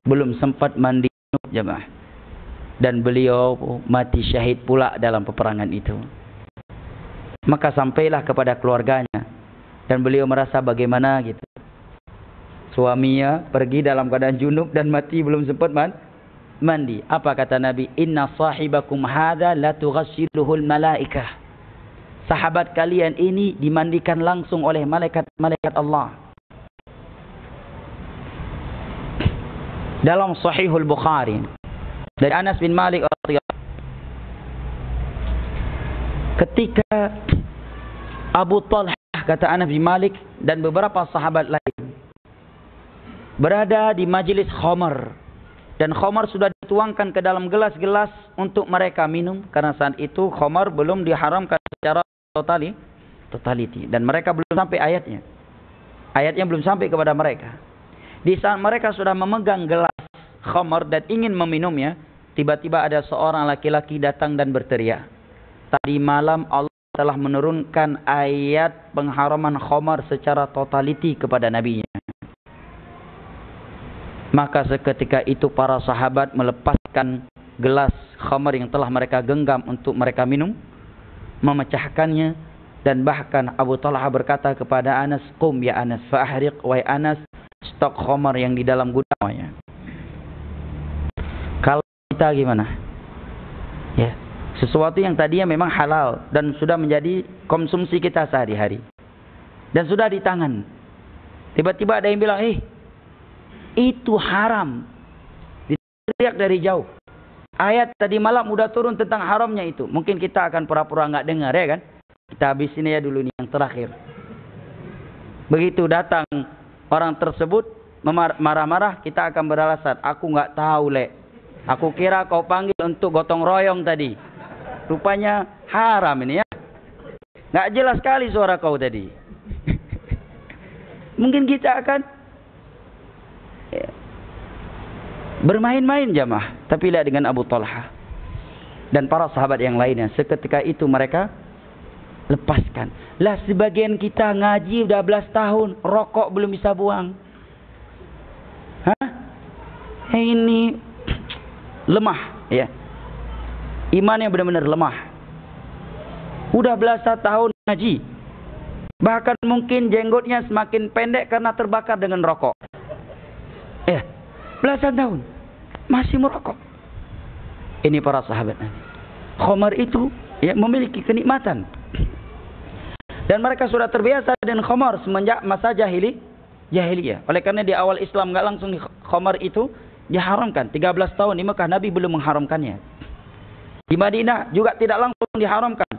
belum sempat mandi junub jamaah. dan beliau mati syahid pula dalam peperangan itu. Maka sampailah kepada keluarganya dan beliau merasa bagaimana gitu. Suaminya pergi dalam keadaan junub dan mati belum sempat mandi. Apa kata Nabi? Inna sahibakum hadza la tughassiluhul malaikah. Sahabat kalian ini dimandikan langsung oleh malaikat-malaikat Allah. Dalam Sahihul Bukhari dari Anas bin Malik radhiyallahu, ketika Abu Talhah, kata Anas bin Malik, dan beberapa sahabat lain berada di majlis khamar, dan khamar sudah dituangkan ke dalam gelas-gelas untuk mereka minum, karena saat itu khamar belum diharamkan secara totality, dan mereka belum sampai ayatnya belum sampai kepada mereka. Di saat mereka sudah memegang gelas khamar dan ingin meminumnya, tiba-tiba ada seorang laki-laki datang dan berteriak, tadi malam Allah telah menurunkan ayat pengharaman khamar secara totality kepada nabinya. Maka seketika itu para sahabat melepaskan gelas khamar yang telah mereka genggam untuk mereka minum, memecahkannya, dan bahkan Abu Talha berkata kepada Anas, "Qum ya Anas, fa'ahriq wa Anas stok khamar yang di dalam gudangnya." Kalau kita gimana? Ya, sesuatu yang tadinya memang halal dan sudah menjadi konsumsi kita sehari-hari dan sudah di tangan. Tiba-tiba ada yang bilang, itu haram. Diteriak dari jauh. Ayat tadi malam udah turun tentang haramnya itu. Mungkin kita akan pura-pura nggak dengar, ya kan? Kita habisin ya dulu nih yang terakhir. Begitu datang orang tersebut marah-marah, kita akan beralasan, aku nggak tahu, Le. Aku kira kau panggil untuk gotong royong tadi. Rupanya haram ini ya. Nggak jelas sekali suara kau tadi. Mungkin kita akan bermain-main jamaah. Tapi lihat dengan Abu Talha dan para sahabat yang lainnya, seketika itu mereka lepaskan. Lah sebagian kita ngaji udah 12 tahun, rokok belum bisa buang. Ini lemah ya. Imannya benar-benar lemah. Udah belasan tahun ngaji. Bahkan mungkin jenggotnya semakin pendek karena terbakar dengan rokok. Ya, belasan tahun masih merokok. Ini para sahabat Nabi. Khamar itu ya memiliki kenikmatan. Dan mereka sudah terbiasa dengan khamar semenjak masa jahiliyah. Oleh karena di awal Islam enggak langsung di khamar itu diharamkan. 13 tahun di Mekah Nabi belum mengharamkannya. Di Madinah juga tidak langsung diharamkan.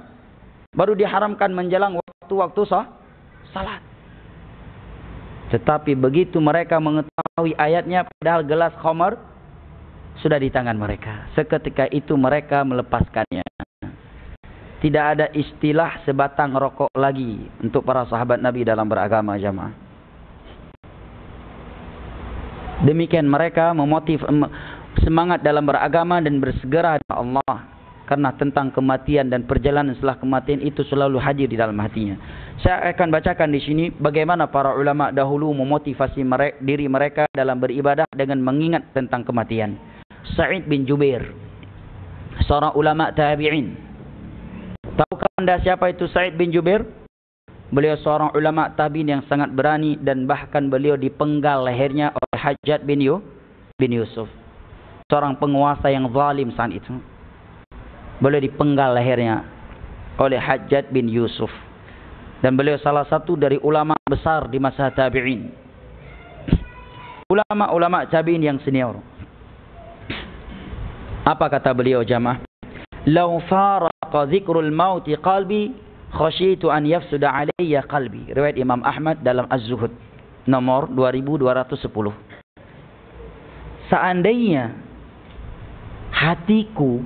Baru diharamkan menjelang waktu-waktu salat. Tetapi begitu mereka mengetahui ayatnya, padahal gelas khamar sudah di tangan mereka, seketika itu mereka melepaskannya. Tidak ada istilah sebatang rokok lagi untuk para sahabat Nabi dalam beragama jamaah. Demikian mereka memotiv semangat dalam beragama dan bersegera dengan Allah, karena tentang kematian dan perjalanan setelah kematian itu selalu hadir di dalam hatinya. Saya akan bacakan di sini bagaimana para ulama dahulu memotivasi diri mereka dalam beribadah dengan mengingat tentang kematian. Sa'id bin Jubair, seorang ulama tabi'in. Tahukah Anda siapa itu Sa'id bin Jubair? Beliau seorang ulama tabi'in yang sangat berani, dan bahkan beliau dipenggal lehernya oleh Hajjaj bin Yusuf, seorang penguasa yang zalim saat itu. Beliau dipenggal lehernya oleh Hajjaj bin Yusuf, dan beliau salah satu dari ulama besar di masa tabi'in, ulama tabi'in yang senior. Apa kata beliau jamaah? Lau faraqa dzikrul mauti qalbi khasyitu an yafsuda alayya qalbi. Riwayat Imam Ahmad dalam Az-Zuhud nomor 2210. Seandainya hatiku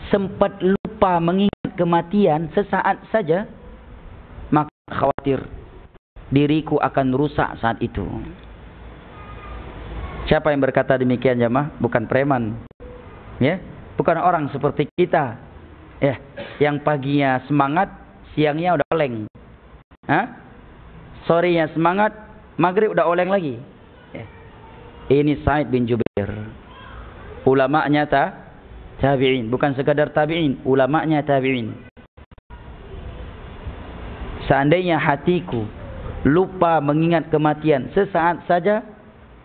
sempat lupa mengingat kematian sesaat saja, maka khawatir diriku akan rusak saat itu. Siapa yang berkata demikian jamaah? Bukan preman, ya, bukan orang seperti kita, ya, yang paginya semangat, siangnya udah oleng, sorenya semangat, maghrib udah oleng lagi. Ya. Ini Sa'id bin Jubair, ulamanya tabi'in, bukan sekadar tabi'in, ulama'nya tabi'in. Seandainya hatiku lupa mengingat kematian sesaat saja,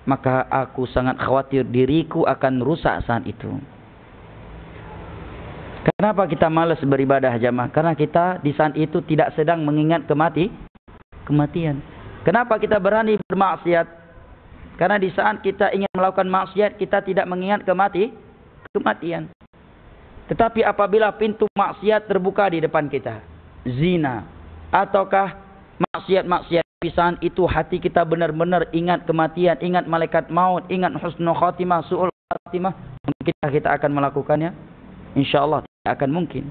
maka aku sangat khawatir diriku akan rusak saat itu. Kenapa kita malas beribadah jamaah? Karena kita di saat itu tidak sedang mengingat kematian. Kenapa kita berani bermaksiat? Karena di saat kita ingin melakukan maksiat, kita tidak mengingat kematian. Tetapi apabila pintu maksiat terbuka di depan kita, zina, ataukah maksiat-maksiat, di saat itu hati kita benar-benar ingat kematian, ingat malaikat maut, ingat husnul khatimah, su'ul khatimah, mungkin kita akan melakukannya? InsyaAllah tidak akan mungkin.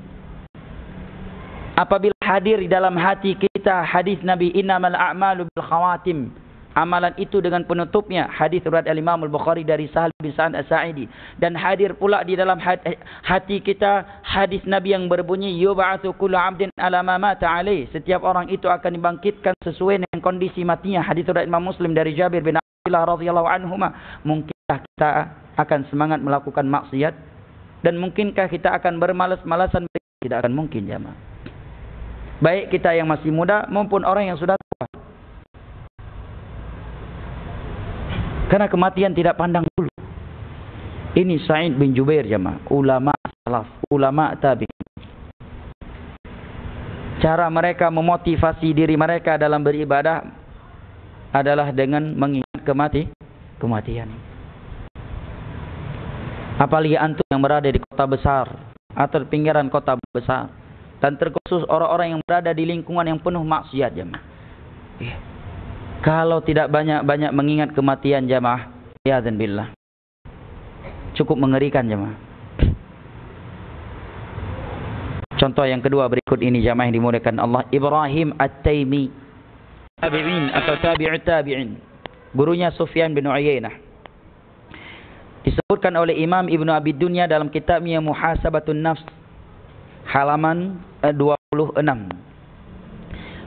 Apabila hadir di dalam hati kita hadis Nabi, innamal a'malu bil khawatim, amalan itu dengan penutupnya, hadis riwayat Imam Al-Bukhari dari Sahal bin Sa'ad As-Sa'idi. Dan hadir pula di dalam hati kita hadis Nabi yang berbunyi, yub'atsu kullu 'abdin 'ala ma mata 'alaih, setiap orang itu akan dibangkitkan sesuai dengan kondisi matinya, hadis riwayat Imam Muslim dari Jabir bin Abdullah radhiyallahu anhuma. Mungkinkah kita akan semangat melakukan maksiat? Dan mungkinkah kita akan bermalas-malasan? Tidak akan mungkin jamaah. Baik kita yang masih muda maupun orang yang sudah tua. Karena kematian tidak pandang bulu. Ini Sa'id bin Jubair jamaah, ulama salaf, ulama tabi'in. Cara mereka memotivasi diri mereka dalam beribadah adalah dengan mengingat kematian. Apalagi antum yang berada di kota besar atau di pinggiran kota besar, dan terkhusus orang-orang yang berada di lingkungan yang penuh maksiat jamaah. Kalau tidak banyak-banyak mengingat kematian jamaah, ya'dzan billah, cukup mengerikan jamaah. Contoh yang kedua berikut ini jamaah yang dimuliakan Allah, Ibrahim At-Taimi, tabi'in atau tabi'ut tabi'in, gurunya Sufyan bin Uyainah. Disebutkan oleh Imam Ibnu Abi Dunya dalam kitabnya Muhasabatun Nafs, halaman 26.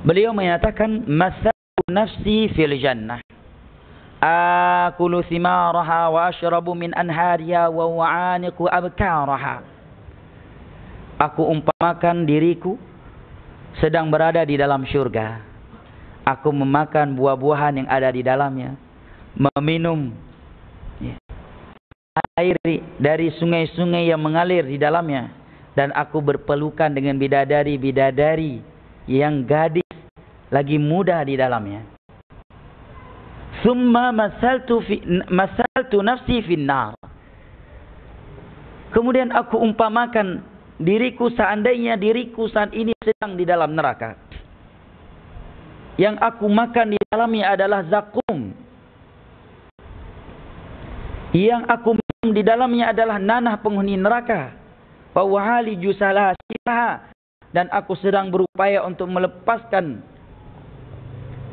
Beliau menyatakan, masalatu nafsi fil jannah, akulu thimaraha wa ashrabu min anhariha wa wa'aniku abkaraha. Aku umpamakan diriku sedang berada di dalam syurga. Aku memakan buah-buahan yang ada di dalamnya, meminum air dari sungai-sungai yang mengalir di dalamnya, dan aku berpelukan dengan bidadari-bidadari yang gadis lagi muda di dalamnya. Summa masaltu nafsi finnar. Kemudian aku umpamakan diriku seandainya diriku saat ini sedang di dalam neraka. Yang aku makan di dalamnya adalah zakum. Yang aku minum di dalamnya adalah nanah penghuni neraka. Wahali jusalah silaha, dan aku sedang berupaya untuk melepaskan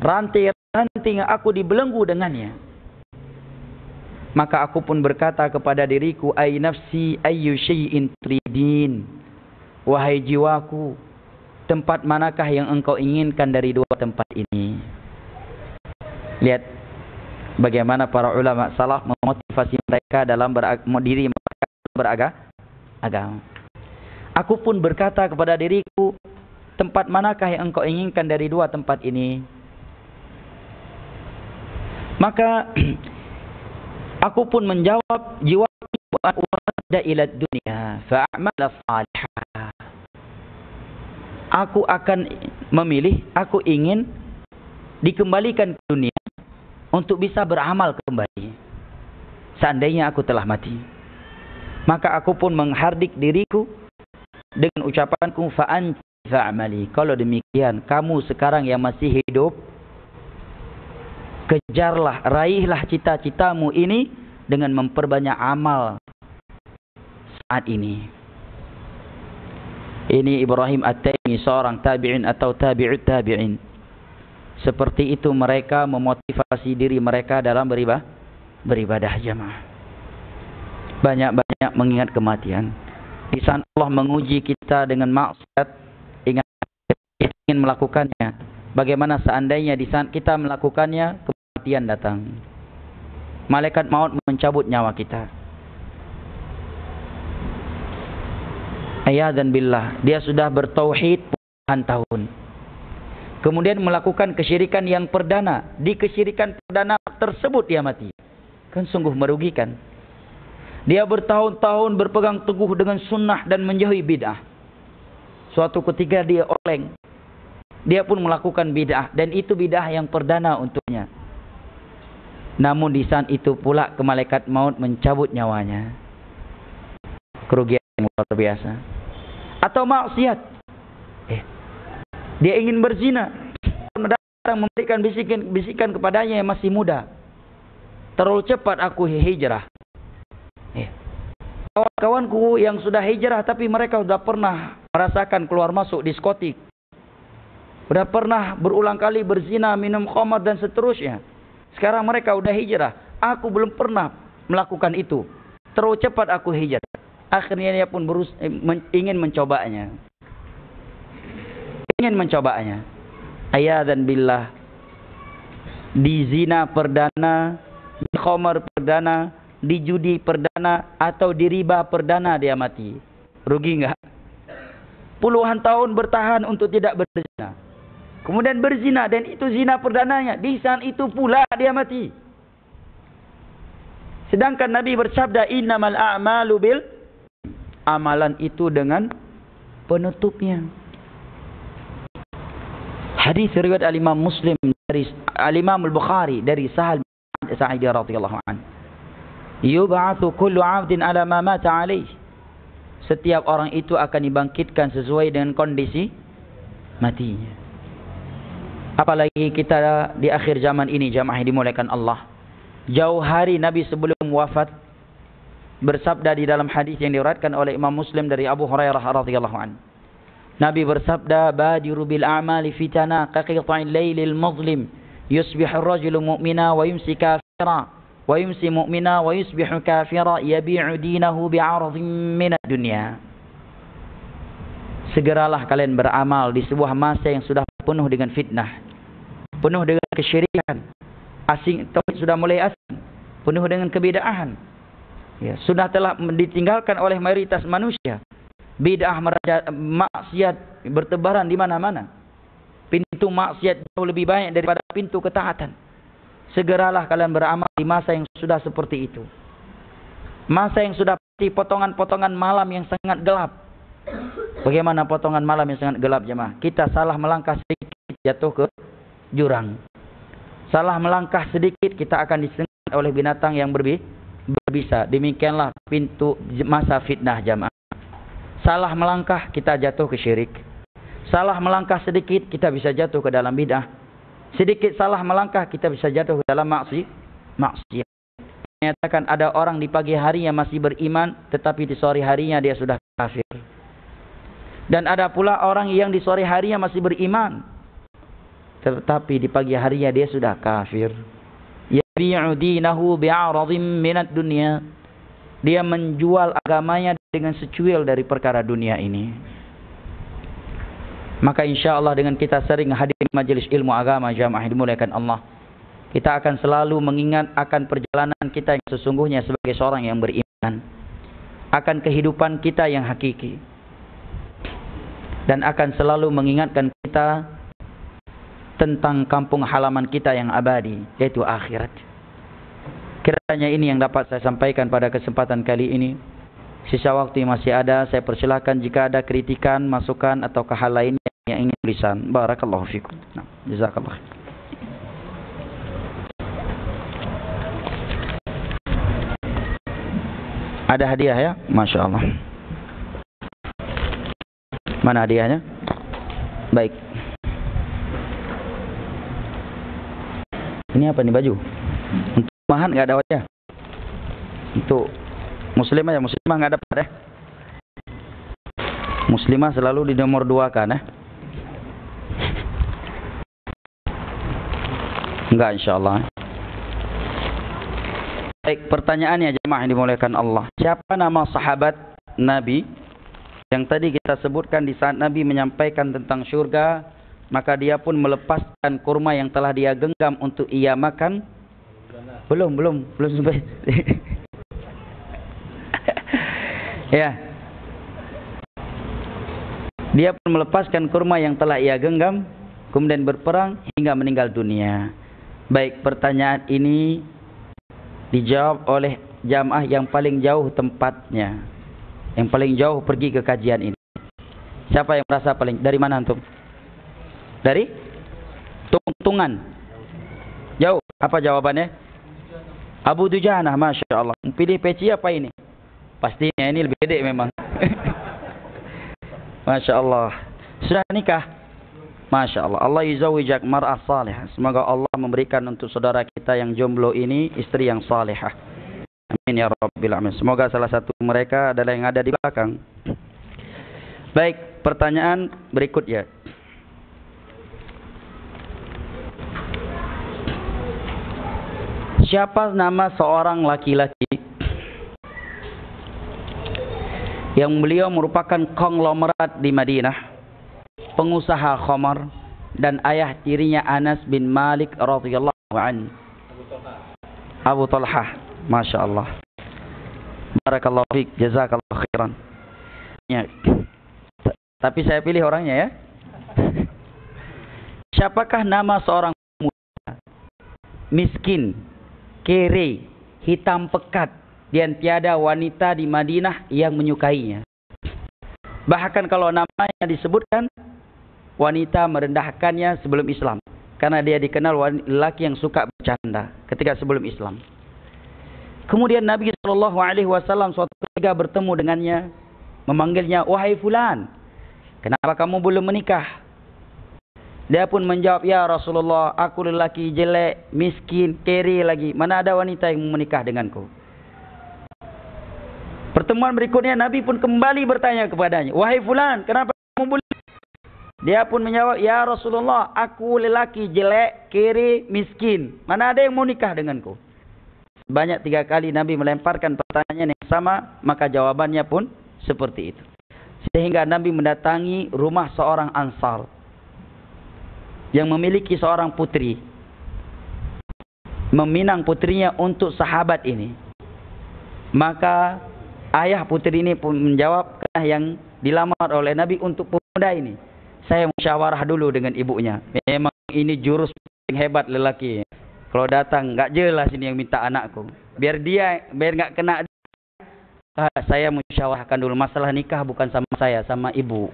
ranting-ranting yang aku dibelenggu dengannya. Maka aku pun berkata kepada diriku, ay nafsi ayyu syai'in turidin, wahai jiwaku, tempat manakah yang engkau inginkan dari dua tempat ini? Lihat bagaimana para ulama salaf memotivasi mereka dalam diri mereka beragama. Aku pun berkata kepada diriku, tempat manakah yang engkau inginkan dari dua tempat ini? Maka aku pun menjawab, jiwaku wa'ada ila dunya fa'amal salihah. Aku akan memilih, aku ingin dikembalikan ke dunia untuk bisa beramal kembali seandainya aku telah mati. Maka aku pun menghardik diriku dengan ucapanku, fa'anti fa'amali. Kalau demikian, kamu sekarang yang masih hidup, kejarlah, raihlah cita-citamu ini dengan memperbanyak amal saat ini. Ini Ibrahim At-Taimi, seorang tabi'in atau tabi'ut tabi'in. Seperti itu mereka memotivasi diri mereka dalam beribadah jamaah. Banyak-banyak mengingat kematian. Di saat Allah menguji kita dengan maksiat, ingat kita ingin melakukannya. Bagaimana seandainya di saat kita melakukannya, kematian datang. Malaikat maut mencabut nyawa kita. Ayadzan billah, dia sudah bertauhid puluhan tahun. Kemudian melakukan kesyirikan yang perdana. Di kesyirikan perdana tersebut dia mati. Kan sungguh merugikan. Dia bertahun-tahun berpegang teguh dengan sunnah dan menjauhi bid'ah. Suatu ketika dia oleng. Dia pun melakukan bid'ah. Dan itu bid'ah yang perdana untuknya. Namun di saat itu pula malaikat maut mencabut nyawanya. Kerugian yang luar biasa. Atau maksiat. Dia ingin berzina. Datang memberikan bisikan kepadanya yang masih muda. Terlalu cepat aku hijrah. Kawan-kawanku yang sudah hijrah tapi mereka sudah pernah merasakan keluar masuk diskotik. Sudah pernah berulang kali berzina, minum khamar dan seterusnya. Sekarang mereka sudah hijrah. Aku belum pernah melakukan itu. Terlalu cepat aku hijrah. Akhirnya dia pun ingin mencobanya. Ayadzan billah. Di zina perdana, di khamar perdana, di judi perdana, atau di riba perdana dia mati. Rugi enggak? Puluhan tahun bertahan untuk tidak berzina. Kemudian berzina dan itu zina perdananya. Di saat itu pula dia mati. Sedangkan Nabi bersabda, innamal a'malu bil, amalan itu dengan penutupnya. Hadis riwayat al-Imam Muslim dari al-Imam al-Bukhari dari Sahal bin Sa'id radhiyallahu anhu. Yub'atsu kullu 'abdin 'ala ma mata 'alaihi. Setiap orang itu akan dibangkitkan sesuai dengan kondisi matinya. Apalagi kita di akhir zaman ini, jamaah yang dimuliakan Allah. Jauh hari Nabi sebelum wafat bersabda di dalam hadis yang diriwayatkan oleh Imam Muslim dari Abu Hurairah radhiyallahu anhu. Nabi bersabda, badiru bil a'mali fitana kaqita'il lailil muzlim yusbihu ar-rajulu mu'mina wa yumsi kafira wa yumsi mu'mina wa yusbihu kafira yabi'u dinahu bi'aradhin minad dunya. Segeralah kalian beramal di sebuah masa yang sudah penuh dengan fitnah, penuh dengan kesyirikan, asing tauhid sudah mulai asing, penuh dengan kebid'ahan. Ya, sudah telah ditinggalkan oleh mayoritas manusia. Bid'ah, maksiat bertebaran di mana-mana. Pintu maksiat jauh lebih banyak daripada pintu ketaatan. Segeralah kalian beramal di masa yang sudah seperti itu. Masa yang sudah seperti potongan-potongan malam yang sangat gelap. Bagaimana potongan malam yang sangat gelap, jemaah? Kita salah melangkah sedikit jatuh ke jurang. Salah melangkah sedikit kita akan disengat oleh binatang yang berbisa. Demikianlah pintu masa fitnah, jemaah. Salah melangkah kita jatuh ke syirik. Salah melangkah sedikit kita bisa jatuh ke dalam bid'ah. Sedikit salah melangkah kita bisa jatuh ke dalam maksiat. Menyatakan ada orang di pagi harinya masih beriman, tetapi di sore harinya dia sudah kafir. Dan ada pula orang yang di sore harinya masih beriman, tetapi di pagi harinya dia sudah kafir. Yabi'u dinahu bi'aradhin minad dunya. Dia menjual agamanya dengan secuil dari perkara dunia ini. Maka insya Allah dengan kita sering hadir majelis ilmu agama, jamaah yang dimuliakan Allah, kita akan selalu mengingat akan perjalanan kita yang sesungguhnya sebagai seorang yang beriman, akan kehidupan kita yang hakiki, dan akan selalu mengingatkan kita tentang kampung halaman kita yang abadi, yaitu akhirat. Kiranya ini yang dapat saya sampaikan pada kesempatan kali ini. Sisa waktu yang masih ada, saya persilakan jika ada kritikan, masukan atau hal lainnya yang ingin tulisan. Barakallahu fikum. Nah, jazakallah. Ada hadiah ya? Masya Allah. Mana hadiahnya? Baik. Ini apa nih, baju? Untuk mahan nggak ada wajah. Untuk muslimah ya, muslimah nggak dapat ya. Muslimah selalu di nomor 2 kan ya? Enggak, insyaallah. Baik, pertanyaannya jemaah yang dimuliakan Allah. Siapa nama sahabat Nabi yang tadi kita sebutkan di saat Nabi menyampaikan tentang syurga, maka dia pun melepaskan kurma yang telah dia genggam untuk ia makan? Belum sampai. Ya. Dia pun melepaskan kurma yang telah ia genggam, kemudian berperang hingga meninggal dunia. Baik, pertanyaan ini dijawab oleh jamaah yang paling jauh tempatnya, yang paling jauh pergi ke kajian ini. Siapa yang merasa paling? Dari mana antum? Dari Tungan. Jauh. Apa jawabannya? Abu Dujanah. Masya Allah. Pilih peci apa ini? Pastinya ini lebih gede memang. Masya Allah. Sudah nikah? Masya Allah. Allah yuzawijak mar'ah salihah. Semoga Allah memberikan untuk saudara kita yang jomblo ini istri yang salihah. Amin ya Rabbil Alamin. Semoga salah satu mereka adalah yang ada di belakang. Baik, pertanyaan berikutnya. Siapa nama seorang laki-laki yang beliau merupakan konglomerat di Madinah, pengusaha khamar, dan ayah tirinya Anas bin Malik radhiyallahu anhu? Abu Talhah. Masya Allah. Barakallahu fiik, jazakallahu khairan. Ya. Tapi saya pilih orangnya ya. Siapakah nama seorang muda, miskin, kere, hitam pekat, dan tiada wanita di Madinah yang menyukainya? Bahkan kalau namanya disebutkan, wanita merendahkannya sebelum Islam, karena dia dikenal lelaki yang suka bercanda ketika sebelum Islam. Kemudian Nabi SAW suatu ketika bertemu dengannya, memanggilnya, wahai fulan, kenapa kamu belum menikah? Dia pun menjawab, ya Rasulullah, aku lelaki jelek, miskin, kere lagi, mana ada wanita yang mau menikah denganku? Pertemuan berikutnya Nabi pun kembali bertanya kepadanya, wahai fulan, kenapa kamu belum? Dia pun menjawab, ya Rasulullah, aku lelaki jelek, kere, miskin, mana ada yang mau nikah denganku? Banyak 3 kali Nabi melemparkan pertanyaan yang sama, maka jawabannya pun seperti itu. Sehingga Nabi mendatangi rumah seorang Ansar yang memiliki seorang putri, meminang putrinya untuk sahabat ini. Maka ayah putri ini pun menjawab, yang dilamar oleh Nabi untuk pemuda ini, saya musyawarah dulu dengan ibunya. Memang ini jurus yang hebat lelaki. Kalau datang nggak jelas ini yang minta anakku, biar nggak kena. Saya musyawarahkan dulu, masalah nikah bukan sama saya, sama ibu,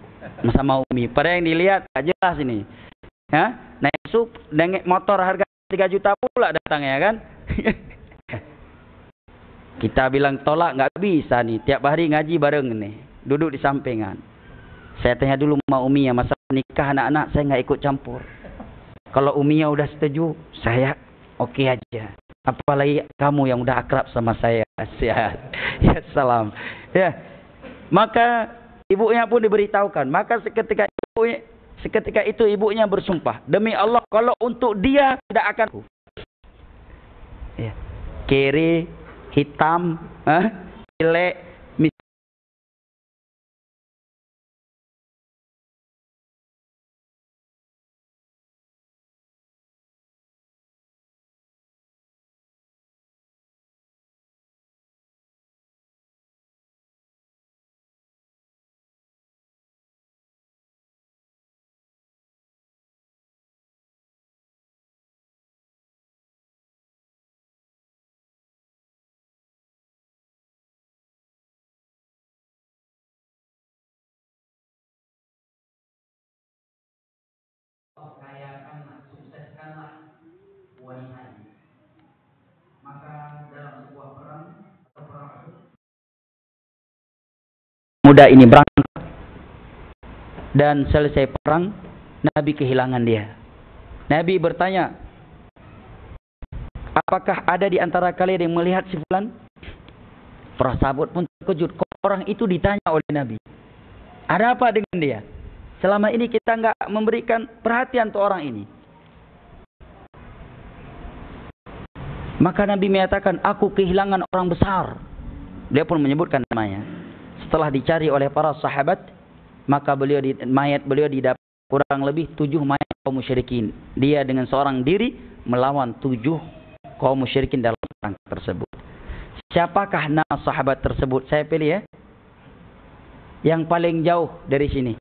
sama umi. Pada yang dilihat nggak jelas ini. Ya, naik motor harga 3 juta pula datangnya kan. Kita bilang tolak nggak bisa nih, tiap hari ngaji bareng nih, duduk di sampingan. Saya tanya dulu sama umi ya, masalah nikah anak-anak saya nggak ikut campur. Kalau umi udah setuju, saya oke aja. Apalagi kamu yang udah akrab sama saya. Ya salam. Ya. Maka ibunya pun diberitahukan. Maka seketika itu ibunya bersumpah, demi Allah, kalau untuk dia tidak akan. Ya. Kere, hitam, jelek, kayakanlah, sukseskanlah wanita ini. Maka dalam sebuah perang atau perang muda ini berangkat, dan selesai perang Nabi kehilangan dia. Nabi bertanya, apakah ada di antara kalian yang melihat si fulan? Para sahabat pun terkejut. Orang itu ditanya oleh Nabi, ada apa dengan dia? Selama ini kita nggak memberikan perhatian untuk orang ini. Maka Nabi menyatakan, aku kehilangan orang besar. Dia pun menyebutkan namanya. Setelah dicari oleh para sahabat, maka mayat beliau didapat kurang lebih 7 mayat kaum musyrikin. Dia dengan seorang diri melawan 7 kaum musyrikin dalam perang tersebut. Siapakah nama sahabat tersebut? Saya pilih ya, yang paling jauh dari sini.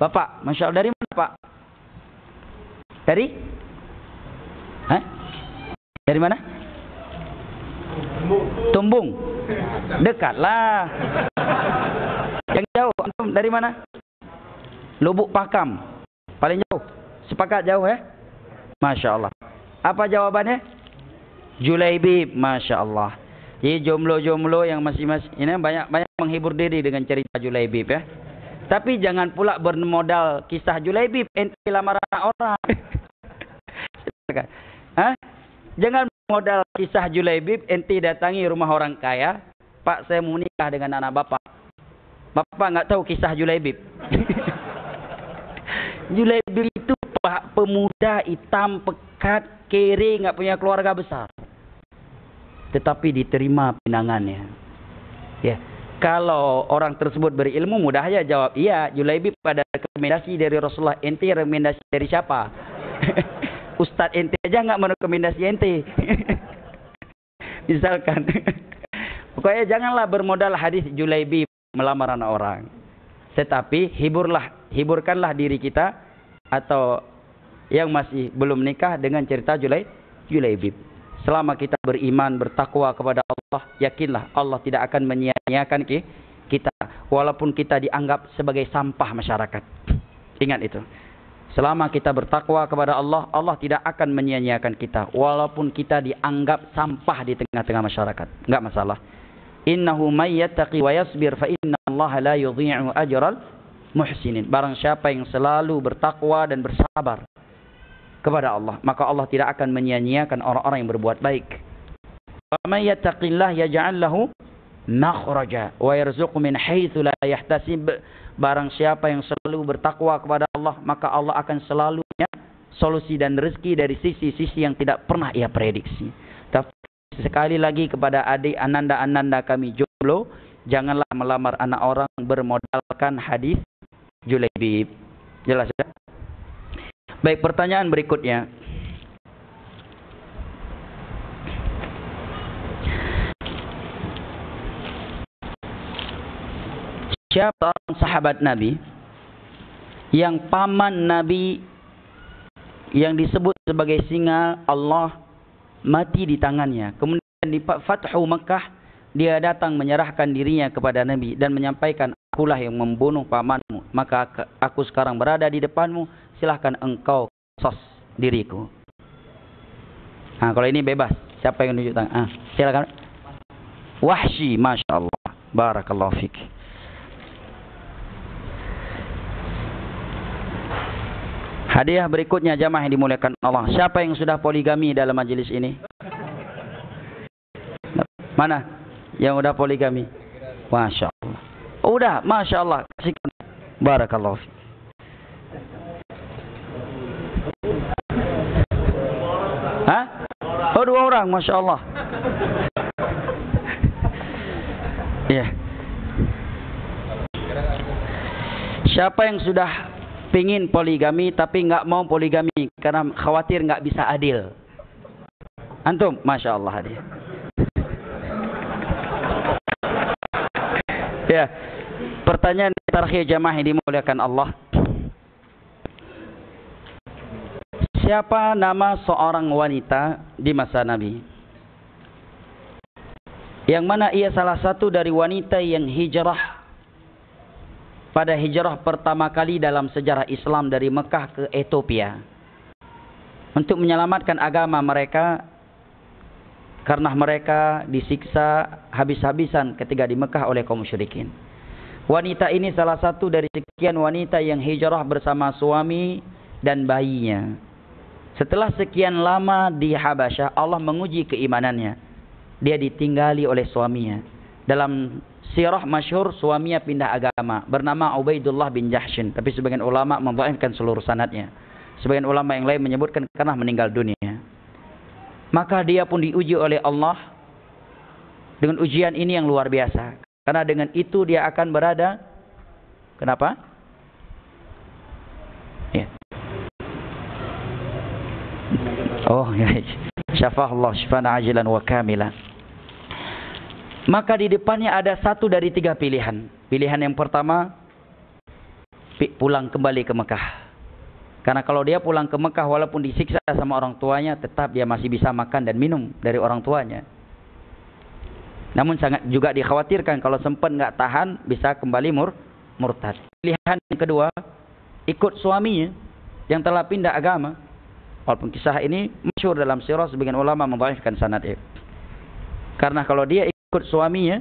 Bapak, Masya Allah, dari mana Pak? Dari? Hah? Dari mana? Tumbung. Dekatlah. Yang jauh, antum dari mana? Lubuk Pakam. Paling jauh. Sepakat jauh ya? Masya Allah. Apa jawabannya? Julaibib. Masya Allah. Jadi jomblo-jomblo yang masih ini banyak menghibur diri dengan cerita Julaibib ya. Tapi jangan pula bermodal kisah Julaibib ente lamaran orang. Hah? Jangan modal kisah Julaibib ente datangi rumah orang kaya, Pak saya mau nikah dengan anak bapak. Bapak nggak tahu kisah Julaibib. Julaibib itu pemuda hitam, pekat, kere, nggak punya keluarga besar. Tetapi diterima pinangannya. Ya, kalau orang tersebut berilmu mudah aja jawab iya. Julaibib pada rekomendasi dari Rasulullah. Ente rekomendasi dari siapa? Ustadz ente aja nggak merekomendasi ente. Misalkan. Pokoknya janganlah bermodal hadis Julaibib melamar anak orang. Tetapi hiburkanlah diri kita atau yang masih belum nikah dengan cerita Julaibib. Selama kita beriman, bertakwa kepada Allah, yakinlah Allah tidak akan menyia-nyiakan kita. Walaupun kita dianggap sebagai sampah masyarakat. Ingat itu. Selama kita bertakwa kepada Allah, Allah tidak akan menyia-nyiakan kita. Walaupun kita dianggap sampah di tengah-tengah masyarakat. Enggak masalah. Innahu may yattaqi wa yasbir fa inna Allah la yudhi'u ajral muhsinin. Barang siapa yang selalu bertakwa dan bersabar kepada Allah, maka Allah tidak akan menyia-nyiakan orang-orang yang berbuat baik. Wa may yattaqillah yaj'al lahu makhraja wa yarzuqhu min haitsu la yahtasib. Barang siapa yang selalu bertakwa kepada Allah, maka Allah akan selalu solusi dan rezeki dari sisi-sisi yang tidak pernah ia prediksi. Tapi sekali lagi kepada adik ananda-ananda kami jomblo, janganlah melamar anak orang bermodalkan hadis Julaibib. Jelas ya? Baik, pertanyaan berikutnya. Siapa sahabat Nabi yang paman Nabi yang disebut sebagai singa Allah mati di tangannya. Kemudian di Fathu Makkah dia datang menyerahkan dirinya kepada Nabi dan menyampaikan, akulah yang membunuh pamanmu, maka aku sekarang berada di depanmu, silahkan engkau sos diriku. Nah, kalau ini bebas. Siapa yang tunjuk tangan? Silakan. Wahsy, Masya Allah. Barakallahu fiik. Hadiah berikutnya jamaah yang dimuliakan Allah. Siapa yang sudah poligami dalam majelis ini? Mana yang udah poligami? Masya Allah. Oh, udah, Masya Allah. Kasihkan. Barakallahu fiik. Hah? Oh, 2 orang, Masya Allah. Iya. Siapa yang sudah pingin poligami tapi nggak mau poligami karena khawatir nggak bisa adil? Antum, Masya Allah dia. Ya, pertanyaan terakhir jamaah yang dimuliakan Allah. Siapa nama seorang wanita di masa Nabi? Yang mana ia salah satu dari wanita yang hijrah pada hijrah pertama kali dalam sejarah Islam dari Mekah ke Ethiopia untuk menyelamatkan agama mereka karena mereka disiksa habis-habisan ketika di Mekah oleh kaum musyrikin. Wanita ini salah satu dari sekian wanita yang hijrah bersama suami dan bayinya. Setelah sekian lama di Habasyah, Allah menguji keimanannya. Dia ditinggali oleh suaminya. Dalam sirah masyhur suaminya pindah agama bernama Ubaidullah bin Jahshin, tapi sebagian ulama mendhaifkan seluruh sanadnya. Sebagian ulama yang lain menyebutkan karena meninggal dunia. Maka dia pun diuji oleh Allah dengan ujian ini yang luar biasa. Karena dengan itu dia akan berada, kenapa? Ya. Oh ya. Syafa'allah syifaan ajilan wa kamilan. Maka di depannya ada satu dari 3 pilihan. Pilihan yang pertama, pulang kembali ke Mekah. Karena kalau dia pulang ke Mekah walaupun disiksa sama orang tuanya, tetap dia masih bisa makan dan minum dari orang tuanya. Namun sangat juga dikhawatirkan kalau sempat nggak tahan bisa kembali murtad. Pilihan yang kedua, ikut suaminya yang telah pindah agama. Walaupun kisah ini masyhur dalam sirah, sebagian ulama mendhaifkan sanadnya. Karena kalau dia ikut suaminya,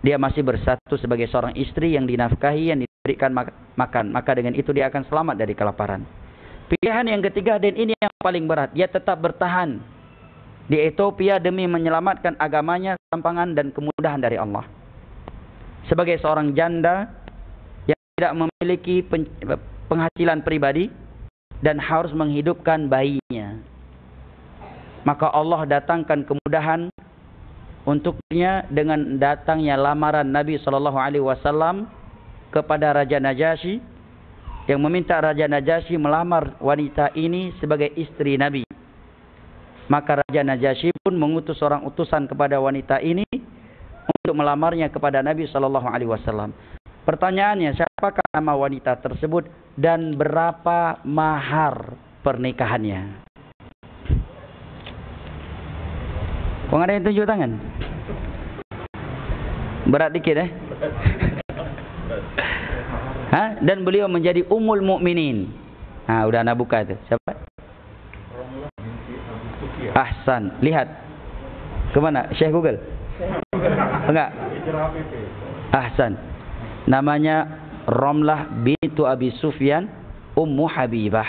dia masih bersatu sebagai seorang istri yang dinafkahi, yang diberikan makan. Maka dengan itu dia akan selamat dari kelaparan. Pilihan yang ketiga, dan ini yang paling berat, dia tetap bertahan di Ethiopia demi menyelamatkan agamanya, ketampangan dan kemudahan dari Allah. Sebagai seorang janda yang tidak memiliki penghasilan pribadi dan harus menghidupkan bayinya, maka Allah datangkan kemudahan untuknya dengan datangnya lamaran Nabi SAW kepada Raja Najasyi, yang meminta Raja Najasyi melamar wanita ini sebagai istri Nabi. Maka Raja Najasyi pun mengutus seorang utusan kepada wanita ini untuk melamarnya kepada Nabi SAW. Pertanyaannya, siapakah nama wanita tersebut dan berapa mahar pernikahannya? Kok ada yang tunjuk tangan? Berat dikit Hah? Dan beliau menjadi Ummul Mukminin. Nah, udah anak buka itu. Siapa? Ahsan. Lihat. Kemana? Syekh Google? Enggak. Ahsan. Namanya Ramlah bintu Abi Sufyan Ummu Habibah.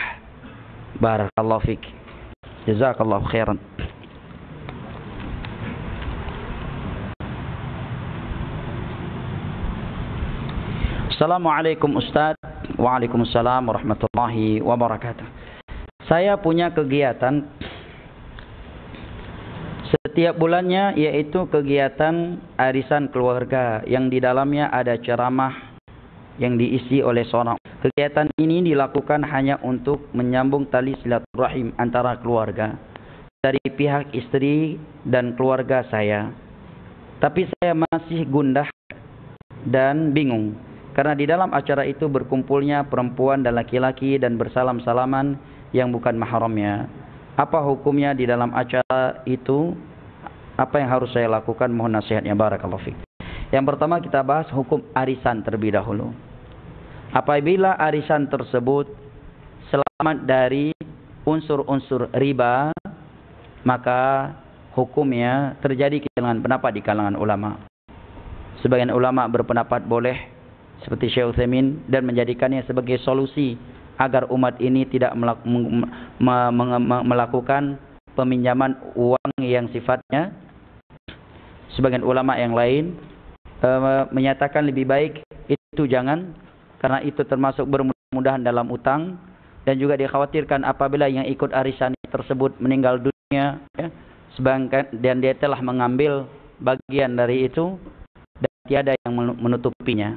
Barakallahu fik. Jazakallahu khairan. Assalamualaikum Ustaz. Waalaikumsalam warahmatullahi wabarakatuh. Saya punya kegiatan setiap bulannya, yaitu kegiatan arisan keluarga yang di dalamnya ada ceramah yang diisi oleh seorang. Kegiatan ini dilakukan hanya untuk menyambung tali silaturahim antara keluarga dari pihak istri dan keluarga saya. Tapi saya masih gundah dan bingung karena di dalam acara itu berkumpulnya perempuan dan laki-laki dan bersalam-salaman yang bukan mahramnya. Apa hukumnya di dalam acara itu? Apa yang harus saya lakukan? Mohon nasihatnya. Barakallahu fiik. Yang pertama kita bahas hukum arisan terlebih dahulu. Apabila arisan tersebut selamat dari unsur-unsur riba, maka hukumnya terjadi kejelangan pendapat di kalangan ulama. Sebagian ulama berpendapat boleh, seperti Syekh Utsaimin, dan menjadikannya sebagai solusi agar umat ini tidak melakukan peminjaman uang yang sifatnya. Sebagian ulama yang lain menyatakan lebih baik itu jangan, karena itu termasuk bermudah-mudahan dalam utang, dan juga dikhawatirkan apabila yang ikut arisan tersebut meninggal dunia, ya, dan dia telah mengambil bagian dari itu dan tiada yang menutupinya.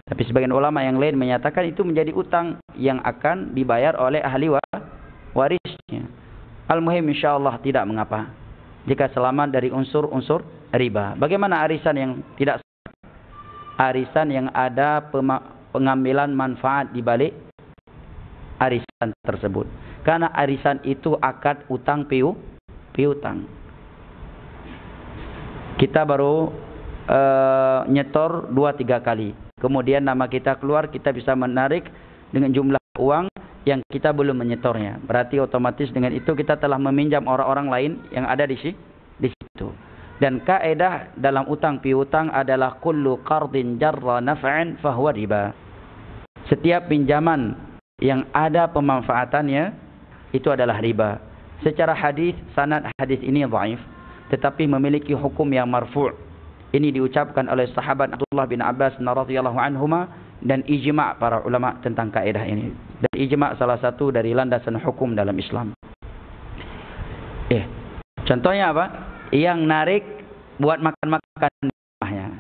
Tapi sebagian ulama yang lain menyatakan itu menjadi utang yang akan dibayar oleh ahli warisnya. Al-muhim insyaallah tidak mengapa jika selamat dari unsur-unsur riba. Bagaimana arisan yang tidak sah? Arisan yang ada pengambilan manfaat di balik arisan tersebut. Karena arisan itu akad utang piutang. Kita baru nyetor 2-3 kali. Kemudian nama kita keluar, kita bisa menarik dengan jumlah uang yang kita belum menyetornya. Berarti otomatis dengan itu kita telah meminjam orang-orang lain yang ada di situ. Dan kaidah dalam utang piutang adalah kullu qardin jarra naf'an fahuwa riba. Setiap pinjaman yang ada pemanfaatannya itu adalah riba. Secara hadis, sanad hadis ini dhaif, tetapi memiliki hukum yang marfu'. Ini diucapkan oleh sahabat Abdullah bin Abbas radhiyallahu anhuma dan ijma' para ulama tentang kaidah ini. Dan ijma' salah satu dari landasan hukum dalam Islam. Contohnya apa? Yang narik buat makan-makan di rumahnya.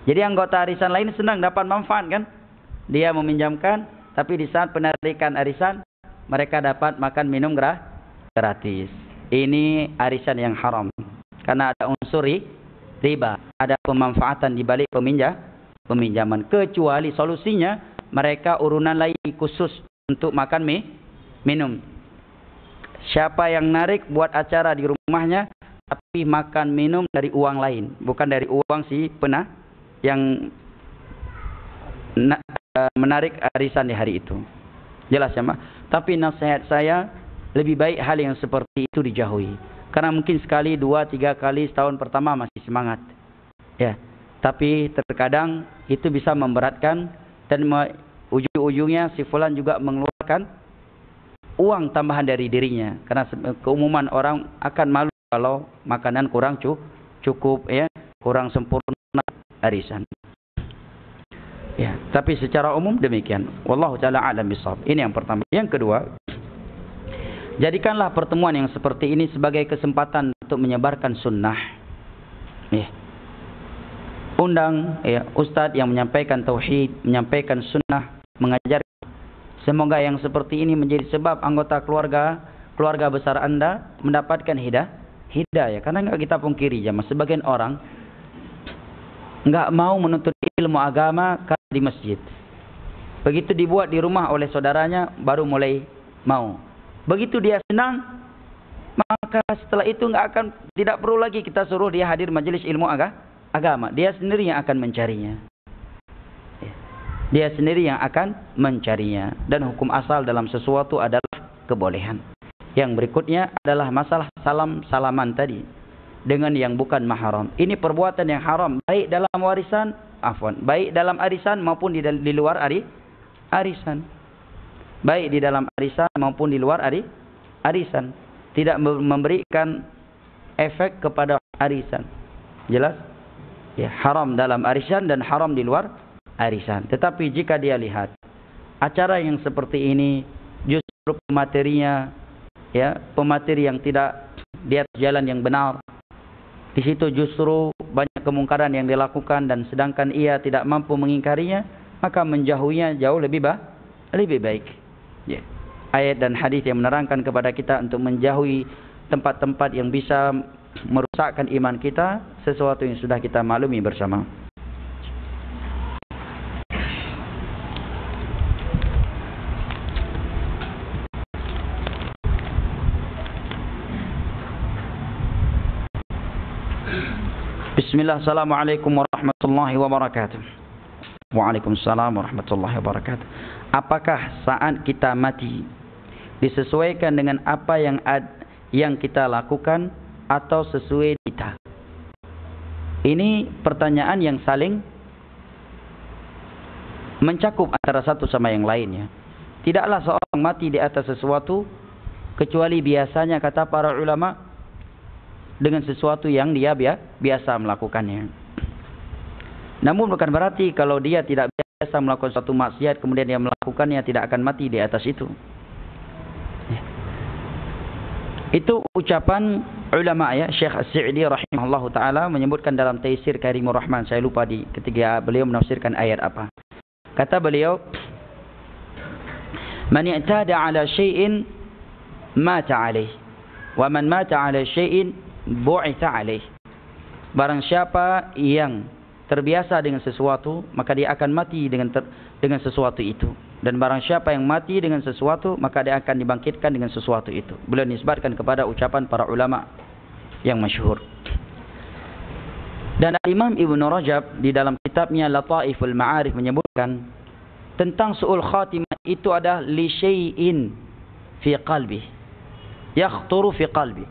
Jadi anggota arisan lain senang dapat manfaat kan? Dia meminjamkan, tapi di saat penarikan arisan mereka dapat makan minum gratis. Ini arisan yang haram karena ada unsur riba, ada pemanfaatan di balik peminjaman. Kecuali solusinya mereka urunan lain khusus untuk makan minum. Siapa yang narik buat acara di rumahnya, tapi makan minum dari uang lain, bukan dari uang si yang menarik arisan di hari itu. Jelas ya, Mak? Tapi nasihat saya, lebih baik hal yang seperti itu dijauhi. Karena mungkin sekali, 2, 3 kali setahun pertama masih semangat. Ya. Tapi terkadang itu bisa memberatkan dan ujung-ujungnya si fulan juga mengeluarkan uang tambahan dari dirinya. Karena keumuman orang akan malu kalau makanan kurang cukup, ya, kurang sempurna arisan. Ya, tapi secara umum demikian. Wallahu taala a'lam bishawab. Ini yang pertama. Yang kedua, jadikanlah pertemuan yang seperti ini sebagai kesempatan untuk menyebarkan sunnah. Ya. Undang ya ustaz yang menyampaikan tauhid, menyampaikan sunnah, mengajar. Semoga yang seperti ini menjadi sebab anggota keluarga besar Anda mendapatkan hidayah. Karena enggak kita pungkiri jemaah, sebagian orang enggak mau menuntut ilmu agama karena di masjid. Begitu dibuat di rumah oleh saudaranya baru mulai mau. Begitu dia senang, maka setelah itu tidak perlu lagi kita suruh dia hadir majelis ilmu agama. Dia sendiri yang akan mencarinya. Dia sendiri yang akan mencarinya. Dan hukum asal dalam sesuatu adalah kebolehan. Yang berikutnya adalah masalah salaman tadi dengan yang bukan mahram. Ini perbuatan yang haram baik dalam baik dalam arisan maupun di luar arisan. Baik di dalam arisan maupun di luar arisan. Tidak memberikan efek kepada arisan. Jelas? Ya, haram dalam arisan dan haram di luar arisan. Tetapi jika dia lihat acara yang seperti ini justru pematerinya, ya, pemateri yang tidak di atas jalan yang benar, di situ justru banyak kemungkaran yang dilakukan dan sedangkan ia tidak mampu mengingkarinya, maka menjauhinya jauh lebih baik. Ya. Ayat dan hadis yang menerangkan kepada kita untuk menjauhi tempat-tempat yang bisa merusakkan iman kita, sesuatu yang sudah kita maklumi bersama. Bismillah, assalamualaikum warahmatullahi wabarakatuh. Waalaikumsalam warahmatullahi wabarakatuh. Apakah saat kita mati disesuaikan dengan apa yang kita lakukan atau sesuai kita? Ini pertanyaan yang saling mencakup antara satu sama yang lainnya. Tidaklah seorang mati di atas sesuatu kecuali biasanya kata para ulama dengan sesuatu yang dia biasa melakukannya. Namun bukan berarti kalau dia tidak biasa melakukan suatu maksiat kemudian dia melakukannya tidak akan mati di atas itu. Itu ucapan ulama ya, Syekh As-Sa'di rahimahullahu taala menyebutkan dalam Taisir Karimur Rahman. Saya lupa ketika beliau menafsirkan ayat apa. Kata beliau, "Man i'tada 'ala syai'in mata 'alaih, wa man mata 'ala syai'in bu'itsa 'alaih." Barang siapa yang terbiasa dengan sesuatu, maka dia akan mati dengan sesuatu itu. Dan barang siapa yang mati dengan sesuatu, maka dia akan dibangkitkan dengan sesuatu itu. Beliau nisbatkan kepada ucapan para ulama yang masyhur. Dan Imam Ibn Rajab di dalam kitabnya Lataiful Ma'arif menyebutkan tentang su'ul khatimah itu adalah li syai'in fi qalbi, yakhturu fi qalbi.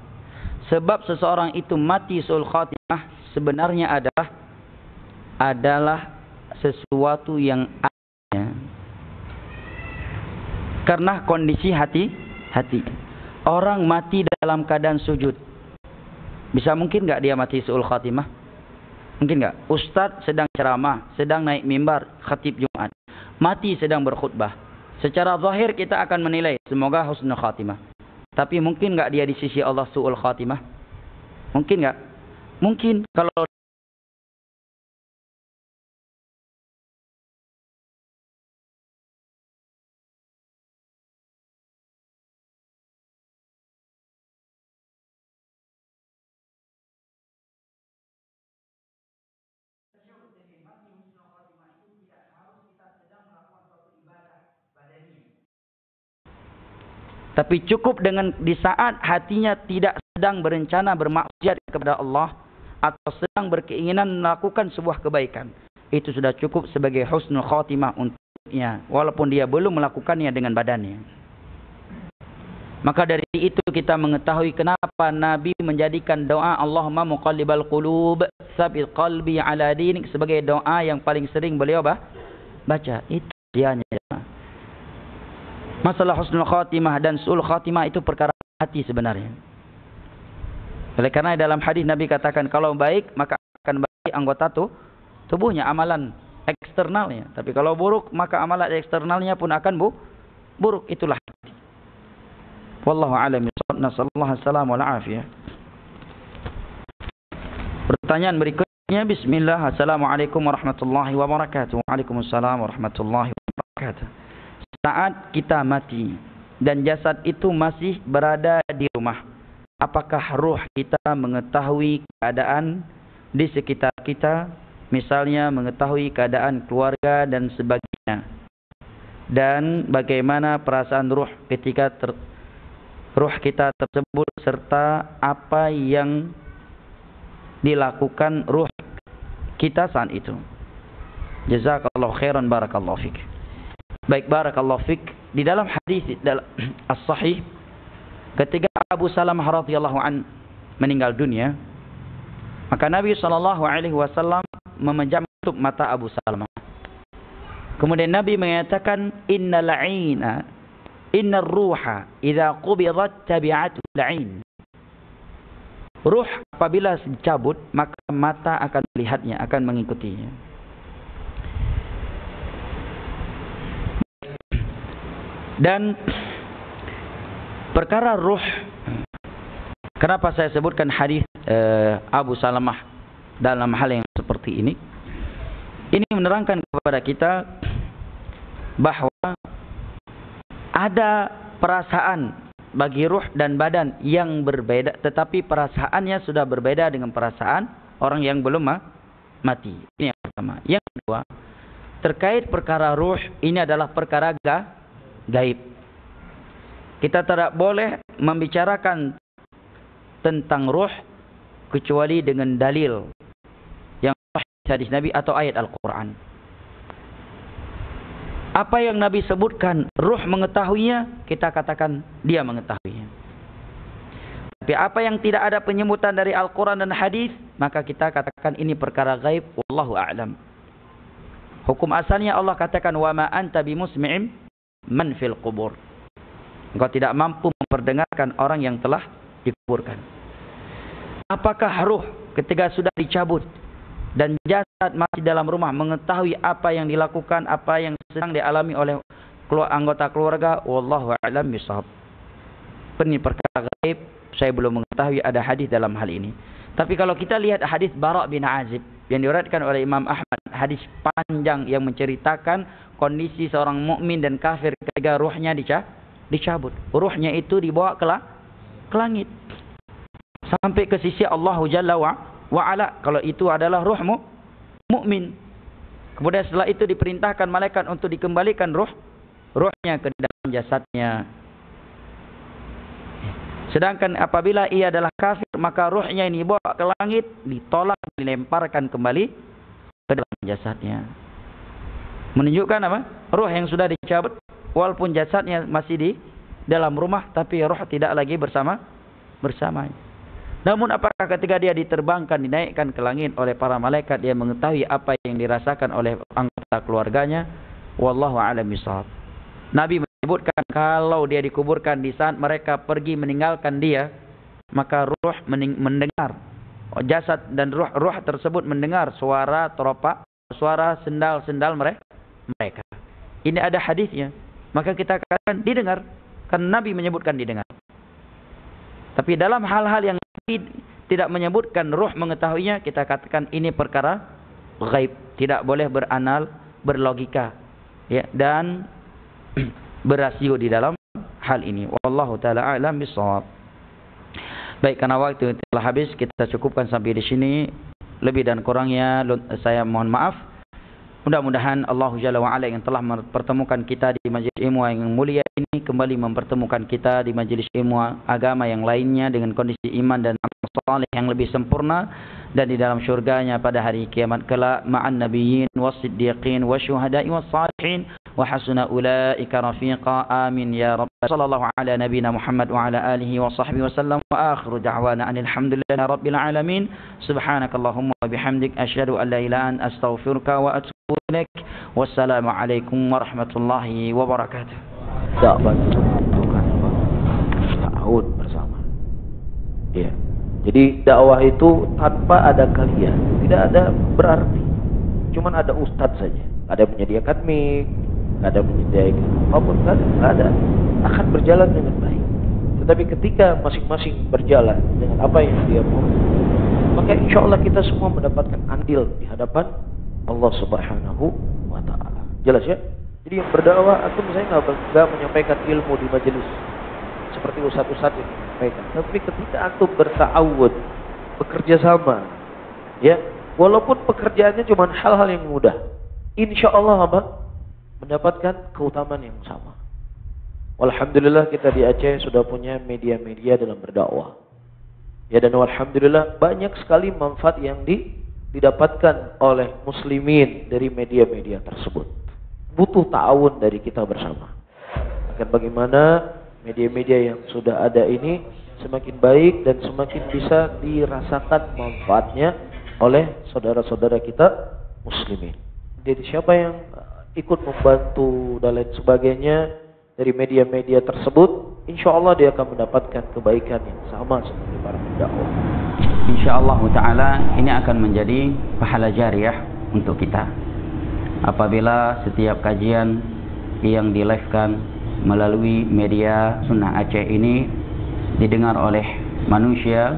Sebab seseorang itu mati su'ul khatimah sebenarnya adalah sesuatu yang ada karena kondisi hati. Orang mati dalam keadaan sujud, bisa mungkin enggak dia mati su'ul khatimah? Mungkin enggak? Ustaz sedang ceramah, sedang naik mimbar, khatib Jumat, mati sedang berkhutbah. Secara zahir kita akan menilai semoga husnul khatimah. Tapi mungkin enggak dia di sisi Allah su'ul khatimah? Mungkin enggak? Mungkin. Kalau Tapi cukup dengan di saat hatinya tidak sedang berencana bermaksiat kepada Allah atau sedang berkeinginan melakukan sebuah kebaikan. Itu sudah cukup sebagai husnul khatimah untuknya, walaupun dia belum melakukannya dengan badannya. Maka dari itu kita mengetahui kenapa Nabi menjadikan doa Allahumma muqallibal qulub tsabit qalbi ala dinik sebagai doa yang paling sering beliau baca. Itu dianya. Masalah husnul khatimah dan su'ul khatimah itu perkara hati sebenarnya. Oleh karena dalam hadis Nabi katakan kalau baik maka akan baik anggota tubuhnya, amalan eksternalnya. Tapi kalau buruk maka amalan eksternalnya pun akan buruk. Itulah hati. Wallahu a'lam bishawab. Nasallallahu alaihi wasallam wal afiyah. Pertanyaan berikutnya, bismillah. Assalamualaikum warahmatullahi wabarakatuh. Waalaikumsalam warahmatullahi wabarakatuh. Saat kita mati dan jasad itu masih berada di rumah, apakah ruh kita mengetahui keadaan di sekitar kita, misalnya mengetahui keadaan keluarga dan sebagainya? Dan bagaimana perasaan ruh ketika ruh kita tersebut serta apa yang dilakukan ruh kita saat itu? Jazakallahu khairan, barakallahu fik. Baik, barakallahu fik. Di dalam hadis as-sahih ketika Abu Salamah radhiyallahu an meninggal dunia, maka Nabi SAW memejam tutup mata Abu Salamah. Kemudian Nabi mengatakan innal 'aina innar ruha idza qubidat tabi'atu al-'ain. Ruh apabila dicabut maka mata akan melihatnya, akan mengikutinya. Dan perkara ruh, kenapa saya sebutkan hadis Abu Salamah dalam hal yang seperti ini? Ini menerangkan kepada kita bahwa ada perasaan bagi ruh dan badan yang berbeda, tetapi perasaannya sudah berbeda dengan perasaan orang yang belum mati. Ini yang pertama. Yang kedua, terkait perkara ruh, ini adalah perkara gaib. Kita tidak boleh membicarakan tentang ruh kecuali dengan dalil yang hadis Nabi atau ayat Al-Quran. Apa yang Nabi sebutkan ruh mengetahuinya, kita katakan dia mengetahuinya. Tapi apa yang tidak ada penyebutan dari Al-Quran dan hadis, maka kita katakan ini perkara gaib. Wallahu a'lam. Hukum asalnya Allah katakan wa ma anta bimusmi'im man fil qubur. Engkau tidak mampu memperdengarkan orang yang telah dikuburkan. Apakah ruh ketika sudah dicabut dan jasad masih dalam rumah mengetahui apa yang dilakukan, apa yang sedang dialami oleh anggota keluarga? Wallahu a'lam bishawab. Ini perkara gaib, saya belum mengetahui ada hadis dalam hal ini. Tapi kalau kita lihat hadis Bara' bin Azib yang diriwayatkan oleh Imam Ahmad, hadis panjang yang menceritakan kondisi seorang mukmin dan kafir ketika ruhnya dicabut. Ruhnya itu dibawa ke langit sampai ke sisi Allah Jalla wa Ala. Kalau itu adalah ruh mukmin. Kemudian setelah itu diperintahkan malaikat untuk dikembalikan ruhnya ke dalam jasadnya. Sedangkan apabila ia adalah kafir, maka ruhnya ini dibawa ke langit, ditolak, dilemparkan kembali ke dalam jasadnya. Menunjukkan apa? Ruh yang sudah dicabut, walaupun jasadnya masih di dalam rumah, tapi ruh tidak lagi bersamanya. Namun apakah ketika dia diterbangkan, dinaikkan ke langit oleh para malaikat, dia mengetahui apa yang dirasakan oleh anggota keluarganya? Wallahu a'lam bishawab. Nabi menyebutkan kalau dia dikuburkan di saat mereka pergi meninggalkan dia, maka ruh mendengar, jasad dan ruh tersebut mendengar suara teropak, suara sendal-sendal mereka. Ini ada hadisnya. Maka kita katakan didengar, karena Nabi menyebutkan didengar. Tapi dalam hal-hal yang Nabi tidak menyebutkan ruh mengetahuinya, kita katakan ini perkara gaib, tidak boleh beranal, berlogika, ya, dan berasio di dalam hal ini. Wallahu taala a'lam bishawab. Baik, karena waktu telah habis, kita cukupkan sampai di sini. Lebih dan kurangnya saya mohon maaf. Mudah-mudahan Allah Jalla wa'ala yang telah mempertemukan kita di majlis ilmu yang mulia ini kembali mempertemukan kita di majlis ilmu agama yang lainnya dengan kondisi iman dan amal saleh yang lebih sempurna, dan di dalam syurganya pada hari kiamat kelak ma'an nabiyyin was-siddiqin wasyuhada'i was-salihin wa hasuna ulaika rafiqa. Amin ya rabb. Sallallahu ala nabiyyina Muhammad wa ala alihi wa sahbihi wasallam wa akhiru da'wana alhamdulillahi rabbil alamin. Subhanakallahumma wa bihamdik asyhadu an la ilaha illa anta astaghfiruka wa atubu ilaik. Wassalamualaikum warahmatullahi wabarakatuh. Dakwah setahun bersama. Ya. Jadi dakwah itu tanpa ada kalian tidak ada berarti. Cuman ada ustadz saja. Ada yang menyediakan mic, ada yang menyediakan apapun, kan ada. Akan berjalan dengan baik. Tetapi ketika masing-masing berjalan dengan apa yang dia mau, maka insya Allah kita semua mendapatkan andil di hadapan Allah Subhanahu wa Ta'ala. Jelas ya? Jadi yang berdakwah, saya nggak menyampaikan ilmu di majelis seperti ustadz-ustadz yang menyampaikan. Tapi ketika antum berta'awud, bekerja sama, ya, walaupun pekerjaannya cuma hal-hal yang mudah, insya Allah apa? Mendapatkan keutamaan yang sama. Alhamdulillah kita di Aceh sudah punya media-media dalam berdakwah. Ya, dan alhamdulillah banyak sekali manfaat yang didapatkan oleh muslimin dari media-media tersebut. Butuh ta'awun dari kita bersama. Akan bagaimana media-media yang sudah ada ini semakin baik dan semakin bisa dirasakan manfaatnya oleh saudara-saudara kita muslimin. Jadi siapa yang ikut membantu dan lain sebagainya dari media-media tersebut, insya Allah dia akan mendapatkan kebaikan yang sama seperti para pendakwah. Insya Allah Ta'ala ini akan menjadi pahala jariah untuk kita. Apabila setiap kajian yang di-live-kan melalui media Sunnah Aceh ini didengar oleh manusia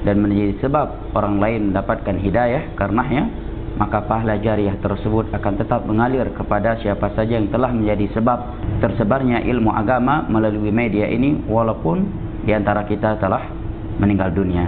dan menjadi sebab orang lain mendapatkan hidayah karenanya, maka pahala jariah tersebut akan tetap mengalir kepada siapa saja yang telah menjadi sebab tersebarnya ilmu agama melalui media ini, walaupun di antara kita telah meninggal dunia.